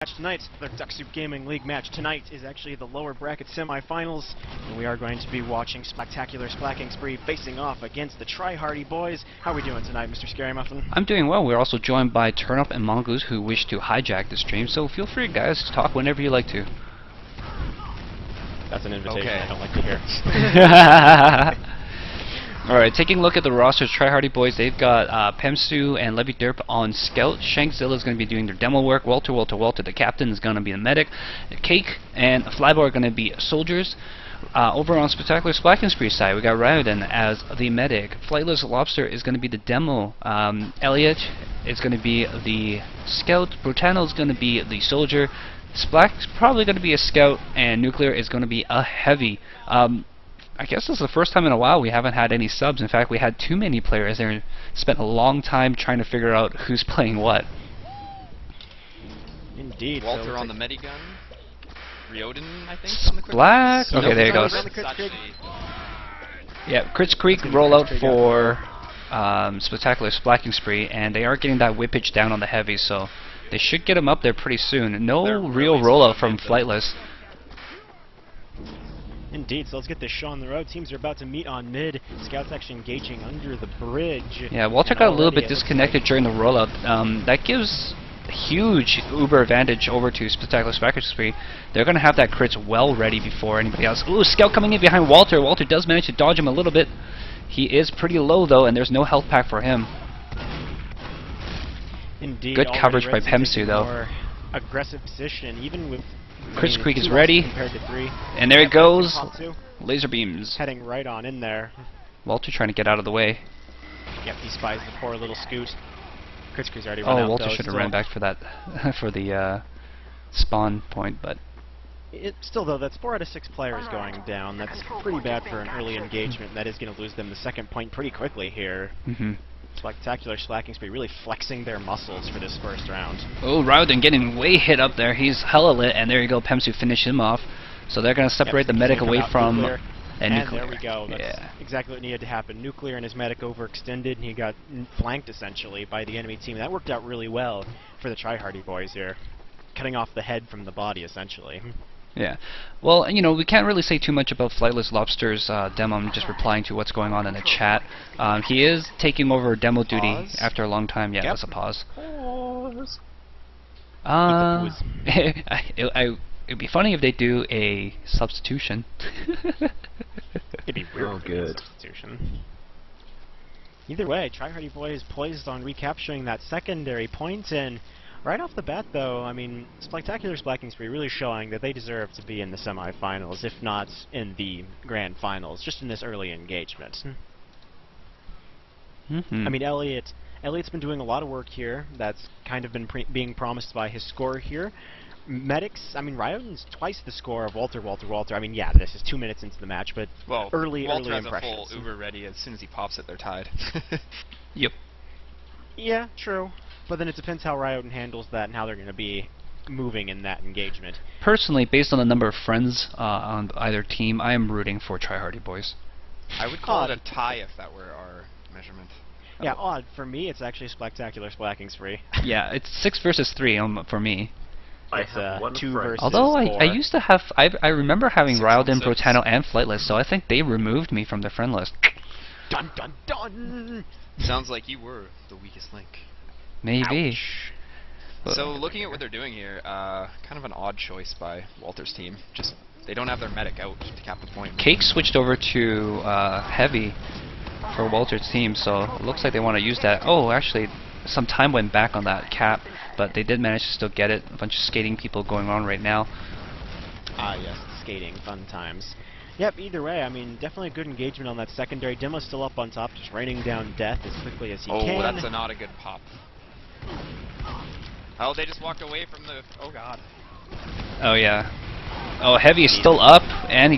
Tonight, the Duck Soup Gaming League match tonight is actually the lower bracket semifinals, and we are going to be watching Splaktacular Splakking Spree facing off against the Try Hardy boys. How are we doing tonight, Mr. Scary Muffin? I'm doing well. We're also joined by Turnip and Mongoose, who wish to hijack the stream, so feel free, guys, to talk whenever you like to. That's an invitation Okay. I don't like to hear. Alright, taking a look at the roster, Try Hardy boys, they've got Pemsu and Levy Derp on Scout. Shankzilla is going to be doing their demo work. Walter, the captain, is going to be the medic. Cake and Flyboy are going to be soldiers. Over on Spectacular Splacking Spree side, we got Ryodan as the medic. Flightless Lobster is going to be the demo. Elliot is going to be the scout. Brutano is going to be the soldier. Splack's probably going to be a scout, and Nuclear is going to be a heavy. I guess this is the first time in a while we haven't had any subs. In fact, we had too many players there and spent a long time trying to figure out who's playing what. Indeed. Walter on the medigun. Ryodan, I think, on the quick Black. one. Okay, there it goes. Yeah, Crits Creek rollout for Spectacular Splacking Spree, and they are getting that whippage down on the heavy, so they should get him up there pretty soon. No real rollout from Flightless. Indeed, so let's get this show on the road. Teams are about to meet on mid. Scouts actually engaging under the bridge. Yeah, Walter got a little bit disconnected during the rollout. That gives a huge uber advantage over to Spectacular Splacking Spree. They're going to have that crits well ready before anybody else. Ooh, Scout coming in behind Walter. Walter does manage to dodge him a little bit. He is pretty low though, and there's no health pack for him. Indeed. Good coverage by Pemsu though. More aggressive position, even with Crits Creek is ready, compared to 3. And there it goes. Laser beams. Heading right on in there. Walter trying to get out of the way. Yep, he spies the poor little scoot. Crits Creek's already run out. Oh, Walter though, should have ran back for that, for the spawn point, but... Still though, that's 4 out of 6 players going down. That's pretty bad for an early engagement. That is going to lose them the second point pretty quickly here. Spectacular Splacking Spree really flexing their muscles for this first round. Oh, Ryodan getting way hit up there. He's hella lit, and there you go, Pemsu finish him off. So they're going to separate the medic away from Nuclear. and And Nuclear. there we go. That's exactly what needed to happen. Nuclear and his medic overextended, and he got flanked essentially by the enemy team. That worked out really well for the Try Hardy boys here, cutting off the head from the body essentially. Yeah. Well, you know, we can't really say too much about Flightless Lobster's demo. I'm just replying to what's going on in the chat. He is taking over demo duty after a long time. Yeah, that's a pause. Pause. It'd be funny if they do a substitution. It'd be real good substitution. Either way, Try Hardy boys poised on recapturing that secondary point, and right off the bat, though, I mean, Spectacular Splacking Spree really showing that they deserve to be in the semifinals, if not in the grand finals, just in this early engagement. I mean, Elliot's been doing a lot of work here. That's kind of been being promised by his score here. Medics, I mean, Ryodan's twice the score of Walter. I mean, yeah, this is 2 minutes into the match, but early Walter has impressions. a full Uber ready. As soon as he pops it, they're tied. Yep. Yeah, true. But then it depends how Ryodan handles that and how they're going to be moving in that engagement. Personally, based on the number of friends on either team, I am rooting for Try Hardy boys. I would call it a tie if that were our measurement. Yeah, odd. For me, it's actually Spectacular Splacking Spree. Yeah, it's 6 versus 3 for me. It's 2 versus Although 4. I used to have, I remember having 6 Ryodan, on 6. Brutano, and Flightless, so I think they removed me from their friend list. Dun dun dun! Sounds like you were the weakest link. Maybe. So looking at what they're doing here, kind of an odd choice by Walter's team. Just they don't have their medic out to cap the point. Cake switched over to Heavy for Walter's team, so it looks like they want to use that. Oh, actually, some time went back on that cap, but they did manage to still get it. A bunch of skating people going on right now. Ah, yes, skating, fun times. Yep, either way, I mean, definitely a good engagement on that secondary. Demo's still up on top, just raining down death as quickly as he can. Oh, that's not a good pop. Oh, they just walked away from the... Oh, God. Oh, yeah. Oh, Heavy is still up, and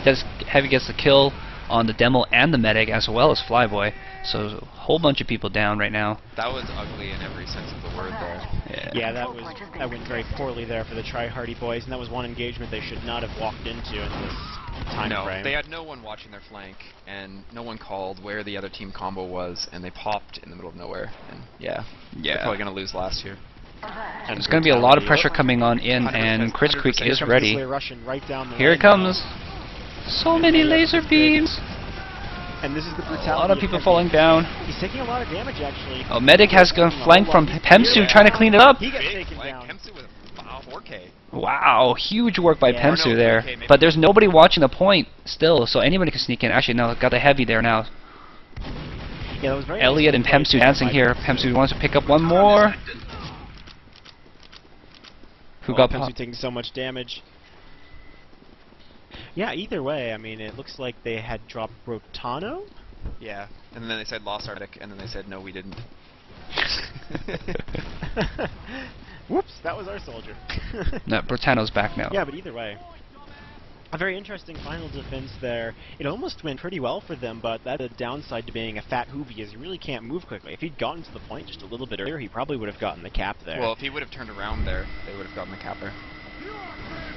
Heavy gets the kill on the demo and the medic, as well as Flyboy. So a whole bunch of people down right now. That was ugly in every sense of the word there. Yeah, that went very poorly there for the Try Hardy boys, and that was one engagement they should not have walked into in this time frame. They had no one watching their flank, and no one called where the other team combo was, and they popped in the middle of nowhere. And yeah, they're probably going to lose last year. There's going to be a lot of pressure coming on in, and Chris Creek is ready. Here it comes. So many laser beams. And this is the brutality. A lot of people falling down. He's taking a lot of damage, actually. Oh, Medic has gone flanked from Pemsu trying to clean it up. He gets taken down. Pemsu with 4K. Wow, huge work by Pemsu there. But there's nobody watching the point still, so anybody can sneak in. Actually, no, got the heavy there now. Yeah, that was very Elliot and Pemsu dancing here. Pemsu wants to pick up one more. Who got Pemsu taking so much damage. Yeah, either way, I mean, it looks like they had dropped Brotano. Yeah, and then they said lost Arctic, and then they said no, we didn't. Whoops, that was our soldier. No, Brotano's back now. Yeah, but either way. A very interesting final defense there. It almost went pretty well for them, but that's a downside to being a fat hoovy is you really can't move quickly. If he'd gotten to the point just a little bit earlier, he probably would have gotten the cap there. Well, if he would have turned around there, they would have gotten the cap there.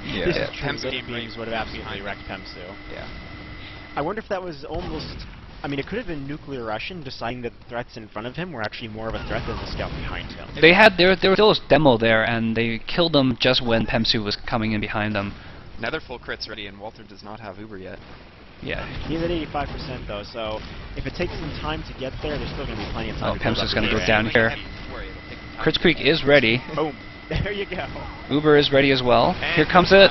Yeah, this is true. Little beams would have absolutely wrecked Pemsu. Yeah. I wonder if that was almost... I mean, it could have been Nuclear Russian deciding that the threats in front of him were actually more of a threat than the scout behind him. There was still a demo there, and they killed them just when Pemsu was coming in behind them. Another full crit's ready, and Walter does not have Uber yet. Yeah. He's at 85% though, so if it takes some time to get there, there's still going to be plenty of time. Oh, Pemsu's going to go down here. Chris Creek is ready. Boom. There you go. Uber is ready as well. Here comes it.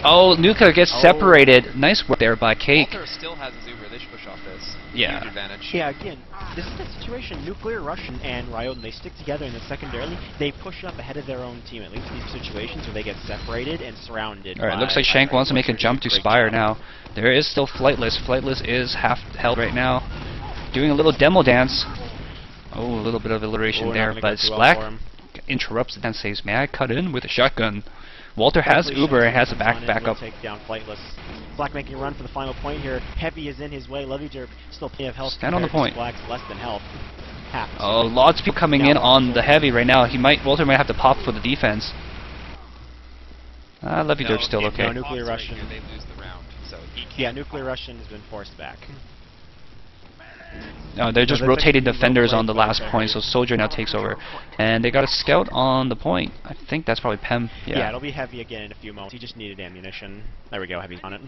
Oh, Nuclear gets separated. Nice work there by Cake. Walter still has his Uber. They should push off this. Yeah. Huge advantage. Yeah, again, this is the situation. Nuclear Russian and Ryoden, they stick together, and then secondarily, they push up ahead of their own team. At least in these situations where they get separated and surrounded. Alright, looks like Shank wants to make a jump to Spire now. There is still Flightless. Flightless is half held right now. Doing a little demo dance. Oh, a little bit of alliteration there, but Splack interrupts the dance, says, "May I cut in with a shotgun?" Walter has Uber and has a backup. Take down Flightless. Black making a run for the final point here. Heavy is in his way. Levy Derp still plenty of health. Stand on the point. Black's less than health. Half. Oh, lots of people coming in on the heavy right now. Walter might have to pop for the defense. Levy Derp's still okay. No, Nuclear Russian. They lose the round, so yeah, Nuclear Russian has been forced back. No, they're just rotating defenders on the last point, so Soldier now takes over. And they got a scout on the point. I think that's probably Pem. Yeah, it'll be Heavy again in a few moments. He just needed ammunition. There we go, Heavy's on it.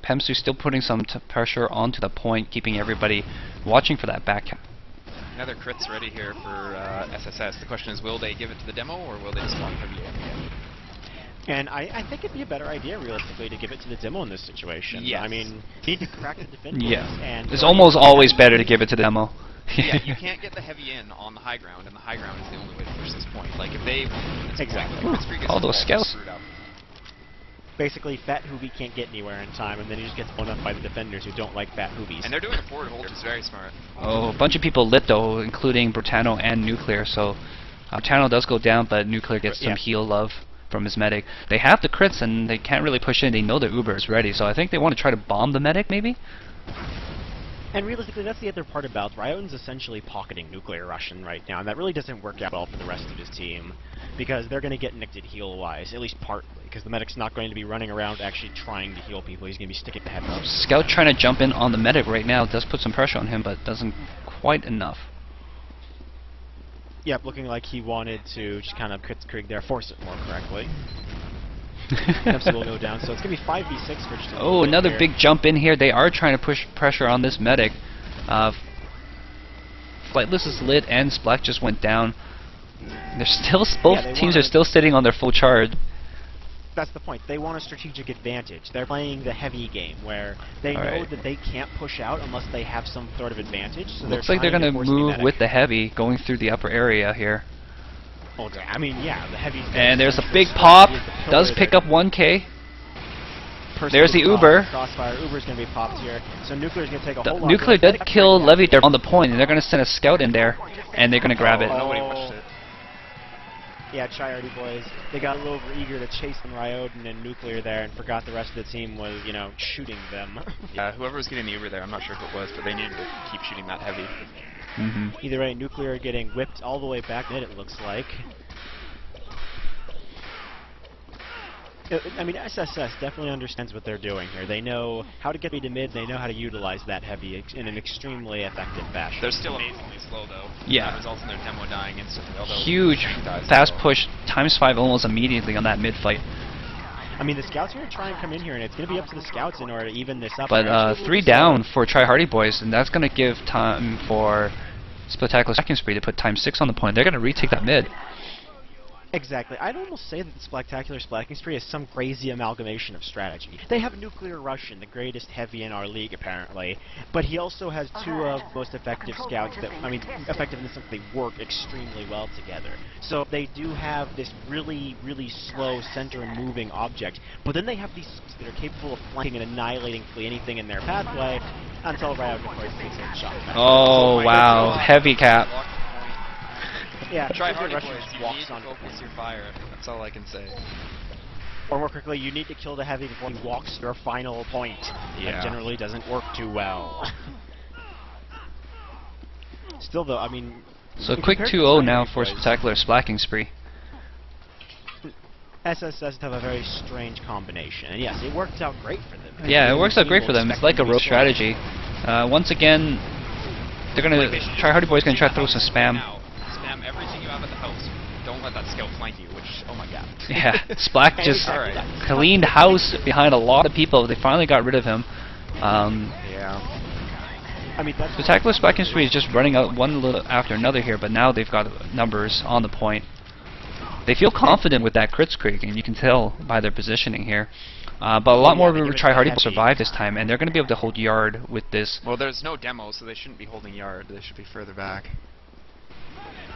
Pemsu still putting some pressure onto the point, keeping everybody watching for that back. Another crit's ready here for SSS. The question is, will they give it to the demo, or will they just want Heavy again? And I think it'd be a better idea, realistically, to give it to the demo in this situation. Yes. I mean, you need to crack the defenders. Yeah. And it's almost always better to give it to the demo. Yeah, you can't get the Heavy in on the high ground, and the high ground is the only way to push this point. Like, if they... Exactly. All those scouts. Basically, Fat Hoovy can't get anywhere in time, and then he just gets blown up by the defenders who don't like Fat Hoovies. And they're doing a forward hold, which is very smart. Oh, a bunch of people lit, though, including Brotano and Nuclear, so... Brotano does go down, but Nuclear gets some heal love from his medic. They have the crits and they can't really push in. They know the Uber is ready, so I think they want to try to bomb the medic, maybe? And realistically, that's the other part about Ryoden's essentially pocketing Nuclear Russian right now, and that really doesn't work out well for the rest of his team, because they're going to get nicked heal-wise, at least partly, because the medic's not going to be running around actually trying to heal people. He's going to be sticking the head up. Scout trying to jump in on the medic right now does put some pressure on him, but doesn't quite enough. Yep, looking like he wanted to just kind of Krieg there, force it more correctly. Pepsi will go down, so it's going to be 5v6 for just a Oh, another here. big jump in here. They are trying to push pressure on this medic. Flightless is lit and Splack just went down. They're still, both teams are still sitting on their full charge. That's the point. They want a strategic advantage. They're playing the heavy game, where they know that they can't push out unless they have some sort of advantage. So looks like they're going to move with the heavy, going through the upper area here. Oh, I mean, yeah, the heavy. And there's a big pop. Does pick up 1K. There's the Uber. Crossfire. Uber's going to be popped here. So Nuclear's going to take a whole lot. Nuclear did kill Levy there on the point, and they're going to send a scout in there, and they're going to grab it. Nobody pushed it. Yeah, Triardy boys. They got a little over eager to chase on Ryoden and Nuclear there and forgot the rest of the team was, you know, shooting them. Yeah, whoever was getting the Uber there, I'm not sure who it was, but they needed to keep shooting that heavy. Either way, Nuclear getting whipped all the way back in, it looks like. I mean, SSS definitely understands what they're doing here. They know how to get me to mid, they know how to utilize that heavy in an extremely effective fashion. They're still amazingly slow, though. Yeah. That results in their demo dying instantly. Huge, fast push, ×5 almost immediately on that mid fight. I mean, the scouts are going to try and come in here, and it's going to be up to the scouts in order to even this up. But 3 down for Try Hardy Boys, and that's going to give time for Splaktacular Splakking Spree to put ×6 on the point. They're going to retake that mid. Exactly. I'd almost say that the Splaktacular Splakking Spree is some crazy amalgamation of strategy. They have Nuclear Russian, the greatest heavy in our league, apparently, but he also has 2 of the most effective scouts that, I mean, effective in the sense they work extremely well together. So they do have this really, really slow center and moving object, but then they have these that are capable of flanking and annihilating anything in their pathway until Riot, of course, takes a shot. Oh, wow. Heavy cap. Yeah, Try Hardy Russian Boys, you walks need to on focus your fire. That's all I can say. Or more quickly, you need to kill the heavy before he walks your final point. Yeah. That generally doesn't work too well. Still though, I mean... So quick 2-0 now for Splaktacular Splakking Spree. SSS have a very strange combination, and yes, it worked out great for them. Yeah, it works out great for them. It's like a rogue strategy. Once again, they're gonna Try Hardy Boys gonna try to throw some spam. Spam everything you have at the house. Don't let that scout flank you, which, oh my god. Yeah, Splak just cleaned house behind a lot of people. They finally got rid of him. Yeah. I mean, that's Splaktacular Splakking Spree is just running out one little after another here, but now they've got numbers on the point. They feel confident with that crit streak, and you can tell by their positioning here. But a lot more Try Hardy will survive this time, and they're going to be able to hold yard with this. Well, there's no demo, so they shouldn't be holding yard. They should be further back.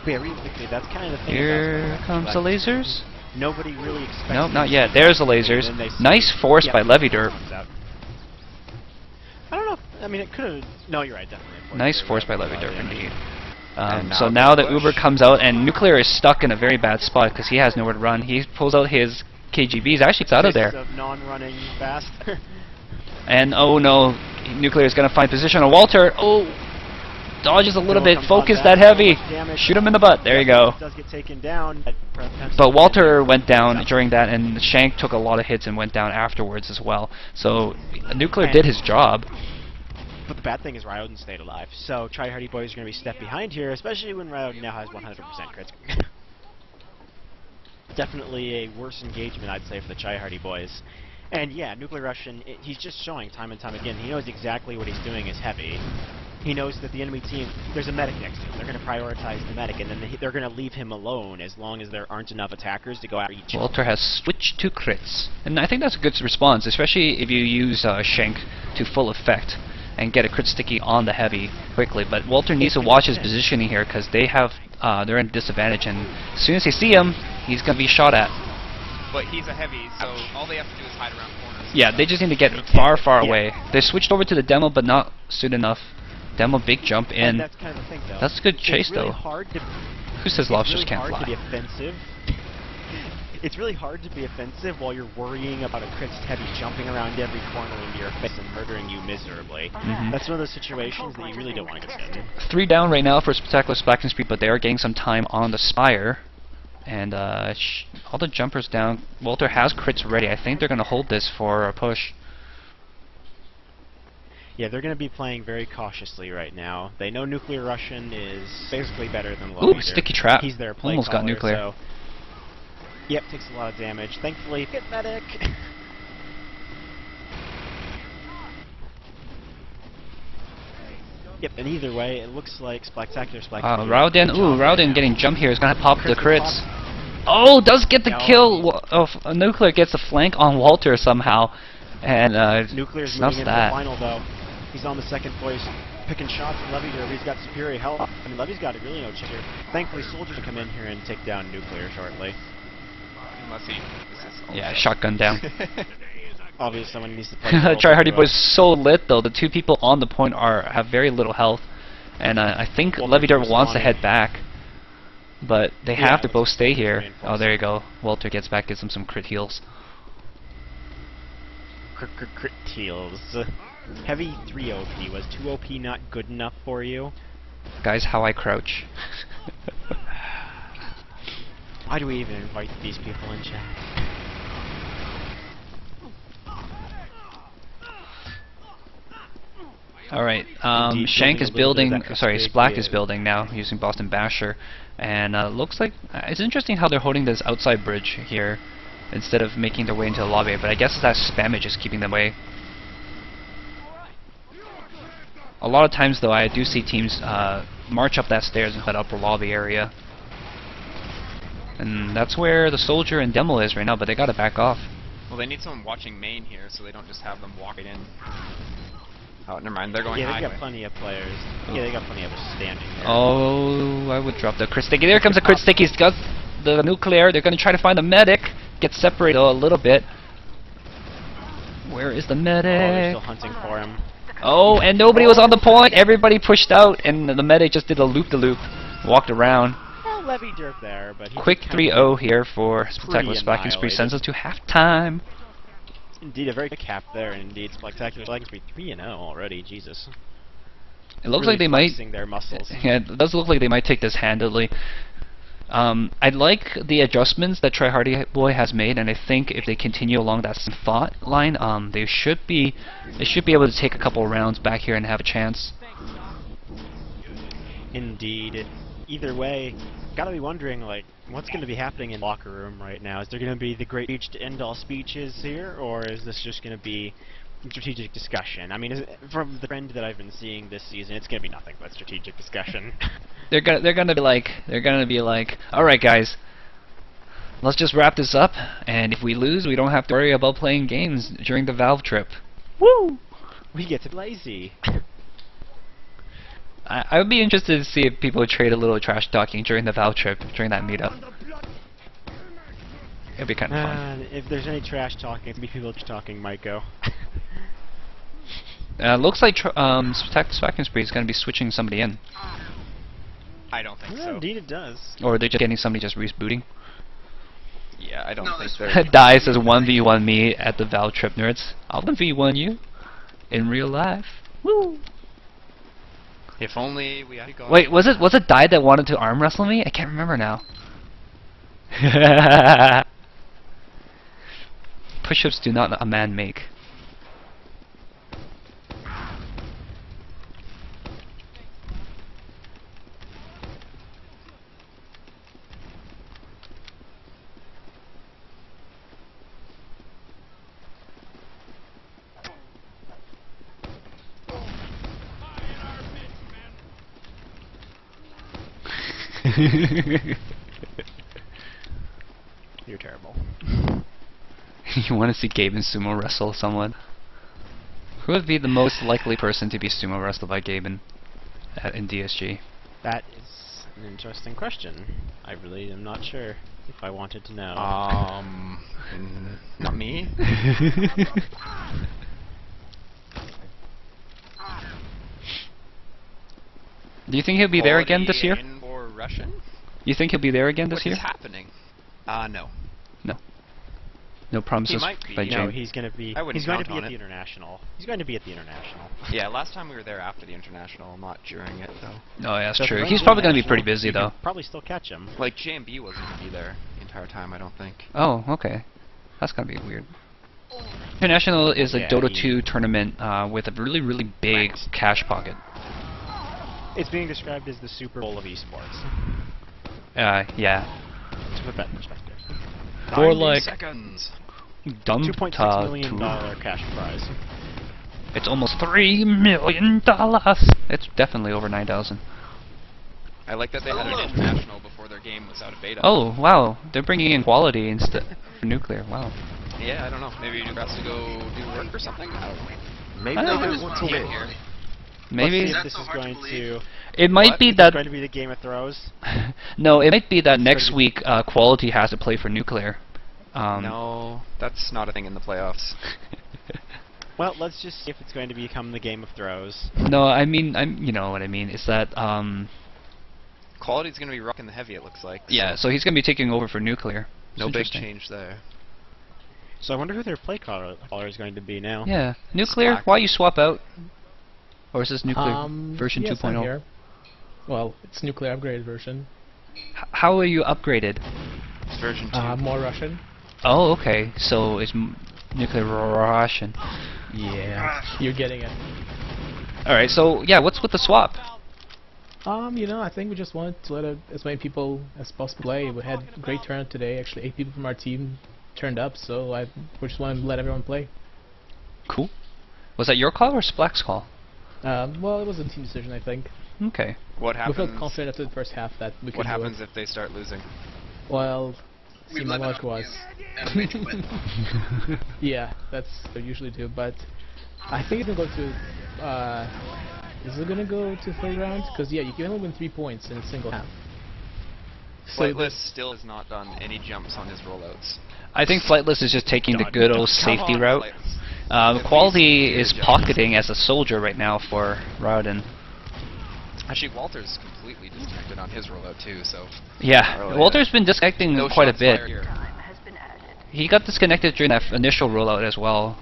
But yeah, realistically, that's kind of the thing. Here comes the lasers. Nobody really expects. Nope, not yet. There's the lasers. Nice force by Levy Derp. I don't know. I mean, it could have. No, you're right. Definitely. Nice force by Levy Derp, indeed. So now that Uber comes out, and Nuclear is stuck in a very bad spot because he has nowhere to run. He pulls out his KGBs. Actually, it's out of there. Of non-running fast. And oh no, Nuclear is going to find position on Walter. Oh, dodges a little bit. Focus that heavy. Shoot him in the butt. There you go. Does get taken down. But Walter went down during that, and Shank took a lot of hits and went down afterwards as well. So Nuclear did his job. But the bad thing is Ryoden stayed alive, so Try Hardy Boys are going to be a step behind here, especially when Ryoden now has 100% crits. Definitely a worse engagement, I'd say, for the Try Hardy Boys. And yeah, Nuclear Russian, he's just showing time and time again, he knows exactly what he's doing is heavy. He knows that the enemy team, there's a medic next to him, they're going to prioritize the medic, and then they're going to leave him alone as long as there aren't enough attackers to go after each. Walter has switched to crits, and I think that's a good response, especially if you use Shank to full effect and get a crit sticky on the heavy quickly. But Walter needs to watch his positioning here because they have they're in disadvantage, and as soon as they see him, he's gonna be shot at. But he's a heavy, so all they have to do is hide around corners. Yeah, they just need to get far away. They switched over to the demo, but not soon enough. Demo big jump in. And that's kind of the thing, though. That's a good chase, really though. Who says lobsters can't fly? It's really hard to be offensive. It's really hard to be offensive while you're worrying about a crit heavy jumping around every corner into your face and murdering you miserably. That's one of those situations that you really don't want to get stuck in. 3 down right now for Splaktacular Splakking Spree, but they are getting some time on the Spire. And all the jumpers down. Walter has crits ready. I think they're going to hold this for a push. Yeah, they're going to be playing very cautiously right now. They know Nuclear Russian is basically better than Ooh, sticky trap. He's their play Almost caller, got Nuclear. So yep, takes a lot of damage. Thankfully, get medic. Yep, and either way, it looks like Splaktacular Splakking. Rowden getting jump here is gonna pop the crits. Oh, does get the kill. Nuclear gets a flank on Walter somehow, and Nuclear's snuffs moving into that. the final though. He's on the second place, picking shots at Levy here. He's got superior health. I mean, Levy's got really no chance here. Thankfully, Soldiers come in here and take down Nuclear shortly. Yeah, shotgun down. Obviously, someone needs to play. Try Hardy Boys so lit though. The 2 people on the point have very little health, and I think Levy Derp wants to head back, but they have to both stay here. Oh, there you go. Walter gets back, gives him some crit heals. Crit heals. Heavy 3 OP. Was 2 OP not good enough for you? Guys, how I crouch. Why do we even invite these people in chat? Alright, Indeed, Shank is building, building sorry, Splak is building now using Boston Basher. And looks like, it's interesting how they're holding this outside bridge here instead of making their way into the lobby, but I guess that spammage is keeping them away. A lot of times though, I do see teams march up that stairs and head upper lobby area. And that's where the soldier and Demo is right now, but they gotta back off. Well, they need someone watching main here, so they don't just have them walk it in. Oh, never mind. They're going Yeah, they highway. got plenty of players. Yeah, they got plenty of us standing there. Oh, I would drop the crit sticky. There comes a crit sticky. He's got the nuclear. They're gonna try to find the medic. Get separated a little bit. Where is the Oh, they're medic? still hunting for him. Oh, and nobody was on the point. Everybody pushed out, and the medic just did a loop-de-loop, walked around. Well, Levy derp there, but he Quick did 3-0 here for pretty Splaktacular. Splakking spree annihilated. sends us to halftime. Indeed, a very good cap there. Indeed, Splaktacular Splakking spree 3-0 already. Jesus. It looks Really like they might. flexing their muscles. Yeah, it does look like they might take this handily. I like the adjustments that Try Hardy Boy has made, and I think if they continue along that same thought line, they should be able to take a couple rounds back here and have a chance. Indeed. Either way, gotta be wondering, like, what's going to be happening in the locker room right now? Is there going to be the great speech to end all speeches here, or is this just going to be strategic discussion? I mean, from the trend that I've been seeing this season, it's going to be nothing but strategic discussion. They're gonna be like, all right, guys, let's just wrap this up, and if we lose, we don't have to worry about playing games during the Valve trip. Woo! We get to be lazy. I would be interested to see if people would trade a little trash talking during the Valve trip, during that meetup. It'd be kind of fun. If there's any trash talking, it'd be people just talking might go. Looks like Splakking Spree is going to be switching somebody in. I don't think Well, so. indeed it does. Or are they just getting somebody just rebooting? Yeah, I don't think they're... Die says 1v1 me at the Valve trip, nerds. I'll 1v1 you in real life. Woo! If only we had gone... Wait, was it Die that wanted to arm wrestle me? I can't remember now. Push-ups do not a man make. You're terrible. You want to see Gaben sumo wrestle someone? Who would be the most likely person to be sumo wrestled by Gaben in DSG? That is an interesting question. I really am not sure if I wanted to know. Not me. Do you think he'll be there again this year? In or Russian? You think he'll be there again this What year? is happening? No. No. No promises might be. by No, No, Jane. he's going to be. I wouldn't He's going to count be on at the it. international. He's going to be at the international. Yeah, last time we were there after the international, not during it though. Oh, yeah, that's So if true. you're He's at the probably going to be pretty international, busy you though. can probably still catch him. Like JMB wasn't gonna be there the entire time, I don't think. Oh, okay. That's gonna be weird. International is a Yeah, Dota he- 2 tournament with a really, really big cash pocket. It's being described as the Super Bowl of esports. Yeah. To put that in perspective. For 90 like seconds. dumb $2.6 million to cash prize. it's almost $3 million. It's definitely over 9,000. I like that they had an international before their game was out of beta. Oh wow, they're bringing in quality instead for nuclear. Wow. Yeah, I don't know. Maybe you have to go do work or something? I don't know. Maybe I they don't just know. want to win. Here. Maybe Let's see if this is going to. it might What? be It's that going to be the Game of Throws. no, it might be that next gonna week quality has to play for nuclear. No, that's not a thing in the playoffs. Well, let's just see if it's going to become the Game of Throws. No, I mean, you know what I mean. Is that Quality's gonna be rocking the heavy, it looks like. yeah? So he's gonna be taking over for nuclear. It's No big interesting. change there. So I wonder who their play caller is going to be now. Yeah, nuclear. Splack. Why you swap out? Or is this nuclear version yes, I'm 2.0? here. Well, it's nuclear upgraded version. How are you upgraded? It's version 2. More Russian. Oh, okay. So it's nuclear Russian. Yeah, you're getting it. Alright, so yeah, what's with the swap? You know, I think we just wanted to let as many people as possible play. We had a great turnout today. Actually, 8 people from our team turned up, so we just wanted to let everyone play. Cool. Was that your call or Splak's call? Well, it was a team decision, I think. Okay. What happens? We felt confident after the first half that we could What do happens it. if they start losing? Well, We see, my limit logic on was. you, and we win. Yeah, that's what they usually do, but I think it's gonna go to. Is it gonna go to third round? Because yeah, you can only win 3 points in a single half. So Flightless still has not done any jumps on his rollouts. I think Flightless is just taking the good old safety on, route. Flightless. Quality At least is do your pocketing as a soldier right now for Rowden. Actually, Walter's completely disconnected on his rollout too, so... Yeah, Really, Walter's been disconnecting no quite a shots bit. fired here. He got disconnected during that initial rollout as well,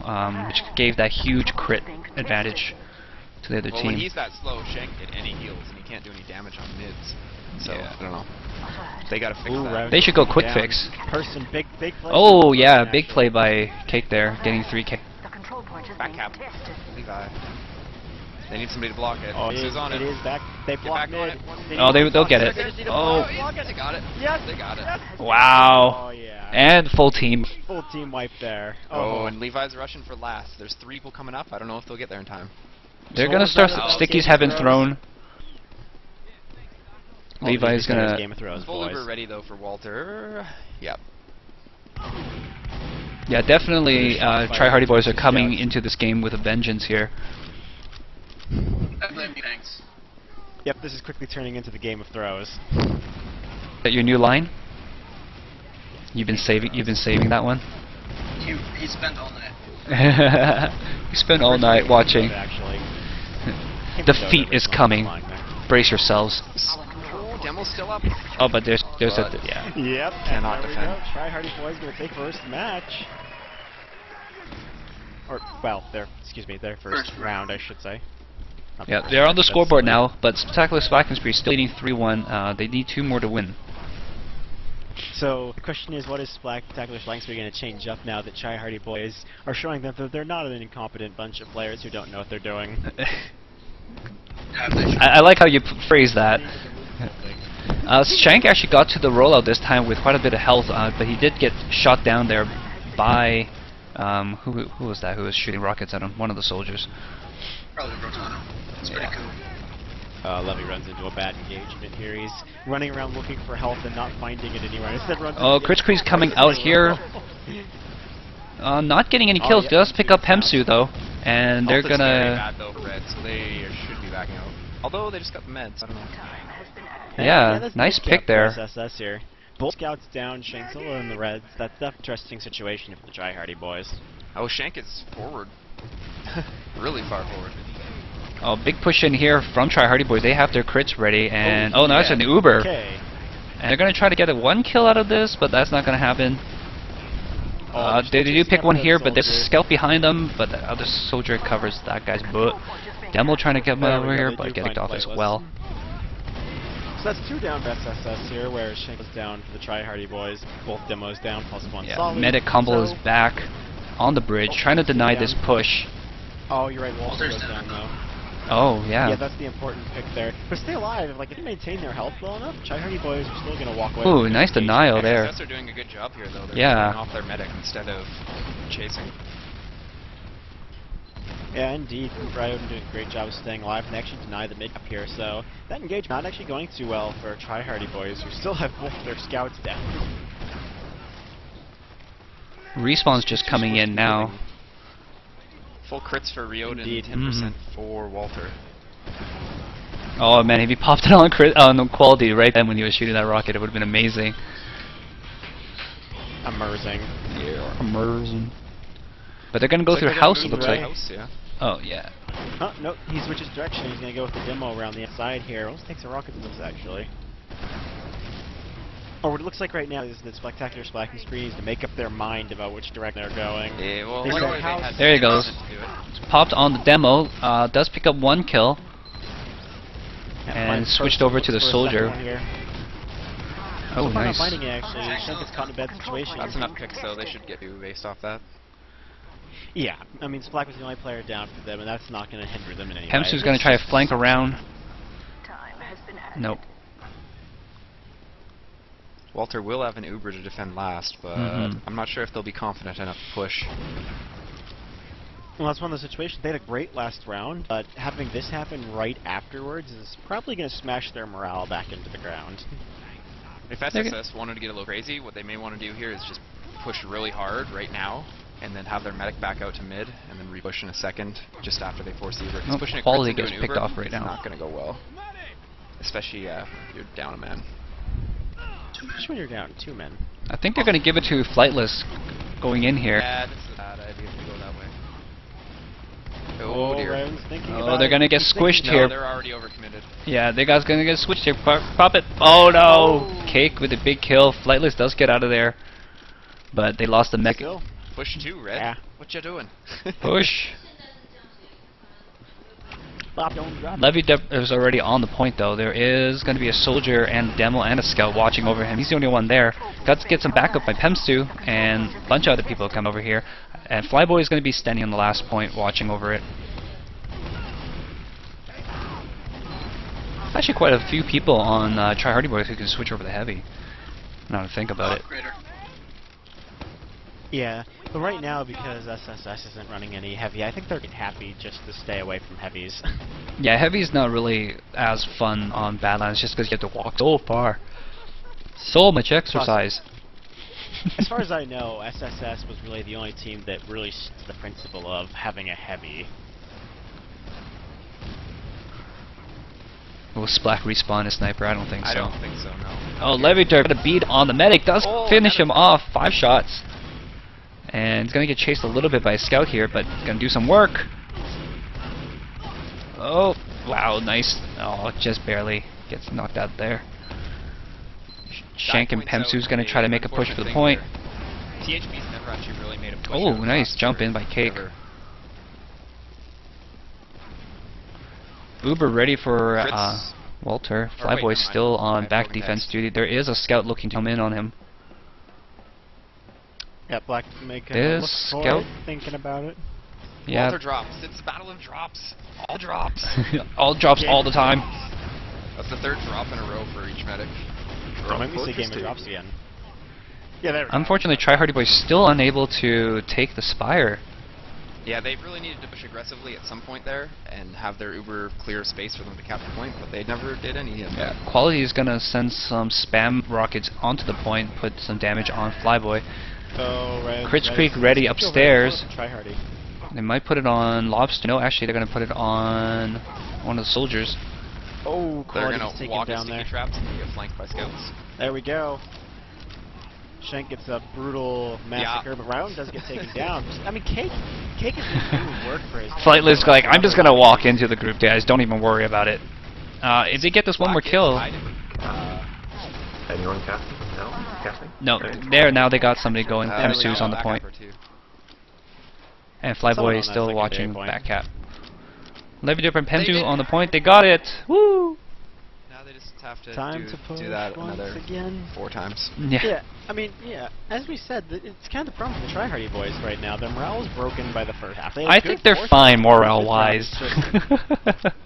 which gave that huge crit advantage to the other Well, team. when he's that slow, Shank get any heals, and he can't do any damage on mids. So, Yeah. I don't know. They gotta fix Ooh, that. Rowden They should go quick down. fix. Person, big play. Oh from yeah, Rowden, big actually. play by Cake there, getting 3K. Back cap. Levi. They need somebody to block it. Oh, Who's on it is back. They Get blocked back on mid. it. Oh, they'll get it. They just need to Oh, block it. They got it. Yes. They got it. wow. Oh yeah. And full team. Full team wipe there. Oh, and Levi's rushing for last. There's 3 people coming up. I don't know if they'll get there in time. They're So gonna what start about the Stickies Game have been of thrown. Oh, Levi's Game gonna. of Thrones, Full boys. Uber ready though for Walter. Yep. Yeah, definitely. Try Hardy boys are coming Yeah. into this game with a vengeance here. I blame you, thanks. Yep, this is quickly turning into the Game of Throws. Is that your new line? You've been saving. You've been saving that one. He spent all night. You spent all night watching. Actually. Defeat is coming. Brace yourselves. Oh, Demo's still up. Oh, but there's a But- yeah. Yep, Cannot and there defend. we go. Try Hardy boys gonna take first match. Or well, their first round, I should say. Not Yeah, first they're on the match, scoreboard that's now, but Spectacular Splacking Spree still leading 3-1. They need 2 more to win. So the question is, what is Splaktacular Splakking going to change up now that Try Hardy boys are showing them that they're not an incompetent bunch of players who don't know what they're doing? I like how you phrase that. Shank actually got to the rollout this time with quite a bit of health, but he did get shot down there by who was that? Who was shooting rockets at him? One of the soldiers. Probably Rotano. It's pretty cool. Levy runs into a bad engagement here. He's running around looking for health and not finding it anywhere. Instead runs Oh, into Kritzkrieg's coming out here. Not getting any kills. Does pick up Hemsu though, and they're Health is very gonna. bad though for Red, so they should be backing out. Although they just got the meds. I don't know. Yeah, that's nice good pick scout there. for SSS here. Both scouts down, Shanksilla and the Reds. That's an interesting situation for the Try Hardy boys. Oh, Shank is forward. Really far forward. Oh, big push in here from Try Hardy boys. They have their crits ready, and oh, no, it's an Uber. Okay. And they're gonna try to get a 1 kill out of this, but that's not gonna happen. They do pick one here, but there's a scout behind them, but the other soldier covers that guy's butt. Demo trying to get him There we over go, here, they but do getting find off as Flightless. well. So that's 2 down for SSS here, where Shank is down for the Try Hardy boys. Both demos down, +1 Yeah, solid. Medic Combo So- is back on the bridge, trying to deny this push. Oh, you're right, Walter Walter's goes down down. though. Oh, yeah. Yeah, that's the important pick there. But stay alive. If they maintain their health well enough, Try Hardy boys are still gonna walk away. Ooh, with nice the denial there. SSS are doing a good job here though. They're Yeah. playing off their medic instead of chasing. Yeah, indeed. Ryoden doing a great job of staying alive and actually deny the mid up here. So that engagement not actually going too well for Try Hardy boys, who still have both their scouts down. Respawn's just coming in now. Full crits for Ryoden, Indeed. 10% for Walter. Oh man, if he popped it on on quality right then when he was shooting that rocket, it would have been amazing. Immersing. Yeah, amazing. But they're gonna go Looks through like house, they're it gonna looks move like. to the house, yeah. Oh, yeah. Oh, no, he switches direction. He's going to go with the demo around the outside here. Almost takes a rocket to this, actually. Or what it looks like right now is that Splaktacular Splacking Spree needs to make up their mind about which direction they're going. Yeah, well, They like said they house. had There he 10% goes. to do it. It's popped on the demo, does pick up 1 kill, and finds switched Person, over to the looks for a soldier. second one here. Oh, So far not nice. finding it, actually. Shank is caught in a bad situation. That's enough picks though, they should get you based off that. Yeah, I mean, Splak was the only player down for them, and that's not going to hinder them in any way. Pemsu's going to try to flank around. Nope. Walter will have an Uber to defend last, but I'm not sure if they'll be confident enough to push. Well, that's one of the situations. They had a great last round, but having this happen right afterwards is probably going to smash their morale back into the ground. If SSS wanted to get a little crazy, what they may want to do here is just push really hard right now, and then have their medic back out to mid, and then re-push in a second, just after they force the Uber. Because pushing quality into gets an picked Uber off right is now. not going to go well. Especially if you're down a man. Especially when you're down 2 men. I think they're going to give it to Flightless going in here. Yeah, this is a bad idea to go that way. Oh dear. Ryan's thinking Oh, about they're it. going to get He's squished thinking here. No, they're already overcommitted. Yeah, they guys going to get switched here. Pop it. Oh no! Cake with a big kill. Flightless does get out of there. But they lost the mech. Still. Push 2, Red. Yeah. What you doing? Push. Bob, don't drop. Levy is already on the point though. There is going to be a soldier and a demo and a scout watching over him. He's the only one there. Got to get some backup by Pemstu, and a bunch of other people come over here. And Flyboy is going to be standing on the last point watching over it. There's actually quite a few people on Try Hardy Boys who can switch over to heavy. Now to think about it. Yeah, but right now, because SSS isn't running any heavy, I think they're happy just to stay away from heavies. Yeah, heavy's not really as fun on Badlands just because you have to walk so far. So much exercise. As far as I know, SSS was really the only team that really stood the principle of having a heavy. Will Splak respawn a sniper? I don't think so. I don't think so, no. Oh, Levy got a beat on the medic. Does finish him off. 5 shots. And he's going to get chased a little bit by a scout here, but he's going to do some work. Oh, wow, nice. Oh, just barely gets knocked out there. Shank and Pemsu's going to try to make a push for the point. THB's never actually really made a push. Oh, nice jump in by Cake. Uber ready for Walter. Flyboy's still on back defense duty. There is a scout looking to come in on him. Yeah, Black make a This look scout. forward, thinking about it. Yeah. Walter drops. It's a battle of drops. All drops. All drops all the time. That's the 3rd drop in a row for each medic. Don't make me say game of drops again. Yeah, there we go. Unfortunately, Try Hardy Boy's still unable to take the Spire. Yeah, they really needed to push aggressively at some point there and have their Uber clear space for them to cap the point, but they never did any of that. Quality is going to send some spam rockets onto the point, put some damage on Flyboy. Oh, right. Crits Creek ready upstairs. Try hardy. They might put it on Lobster. No, actually, they're going to put it on one of the soldiers. Oh, They're Quality's going to taken walk in down sticky there. traps and get flanked by scouts. There we go. Shank gets a brutal massacre, but Round does get taken down. I mean, Cake is doing work for his... Flightless like, I'm just going to walk into the group, guys. Don't even worry about it. If they get this one more kill... Anyone casting? No? Casting? No, there, now they got somebody going. Pemsu's on the Back point. upper too. And Someone Flyboy on is that still secondary watching point. back cap. Levy Dip and Pemsu did on the it. point. They got it! Woo! Now they just have to Time to push do that once another again. 4 times. Yeah. I mean, as we said, it's kind of the problem with the Try Hardy boys right now. Their morale is broken by the first half. They had I good think they're fourth fine half, but morale-wise. this round is just-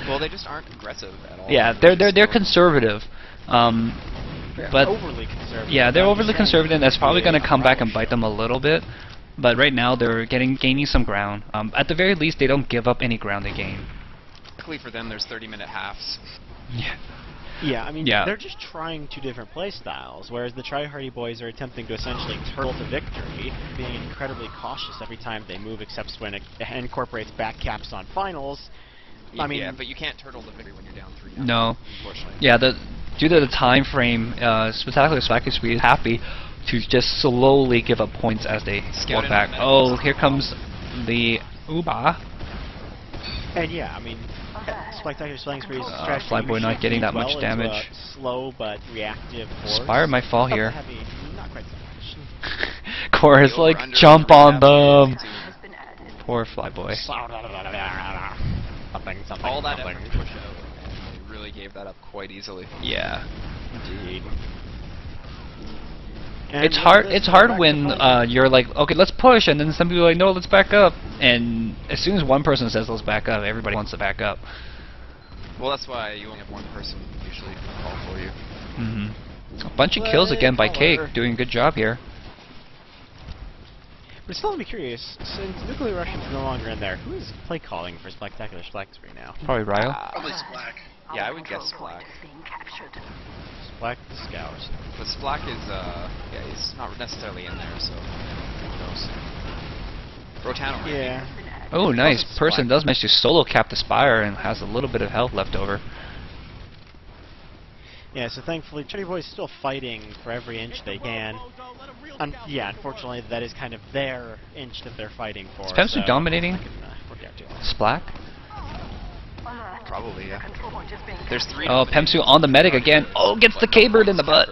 Well, they just aren't aggressive at all. Yeah, They're they're just conservative. But overly conservative. yeah, they're I'm overly saying. conservative. That's probably Yeah, going to come back and probably bite them a little bit. But right now they're gaining some ground. At the very least, they don't give up any ground they gain. Luckily for them, there's 30-minute halves. Yeah. Yeah, I mean, Yeah. they're just trying 2 different play styles, whereas the Try Hardy boys are attempting to essentially turtle to victory, being incredibly cautious every time they move, except when it incorporates back caps on finals. I mean, yeah, but you can't turtle the victory when you're down 3. No. Unfortunately. Yeah, due to the time frame, Spectacular Splakking is really happy to just slowly give up points as they Scout walk in back. on the Oh, medic. here comes the Uba. and yeah, I mean, Splaktacular Slaying Spree's strategy Flyboy usually not getting that feeds much well into damage. a slow but reactive force. Spire might fall Not here. heavy, not quite so much. Chorus The like, over-under jump on on them! recaps Poor Flyboy. Something, all that something. effort to push out, and they really gave that up quite easily. Yeah. Indeed. And It's hard. this It's is hard back to when fighting. you're like, okay, let's push, and then some people are like, no, let's back up. And as soon as one person says let's back up, everybody wants to back up. Well, that's why you only have one person usually call for you. A bunch of kills again by Cake, doing a good job here. But still, I'm curious, since Nuclear Russian's no longer in there, who is play calling for Splaktacular Splakking now? Probably Ryo. Probably Splack. Yeah, I would guess Splak. Splak the Scours. But Splak is, yeah, he's not necessarily in there, so who knows. Rotano. Yeah. Oh, nice. Splak. Person does manage to solo cap the Spire and has a little bit of health left over. Yeah, so thankfully, Charity Boy's still fighting for every inch they can. Yeah, unfortunately, that is kind of their inch that they're fighting for. Is Pemsu dominating? Work out too. Splak? Probably, yeah. There's 3. Oh, Pemsu on the medic again. Oh, gets the K-Bird in the butt.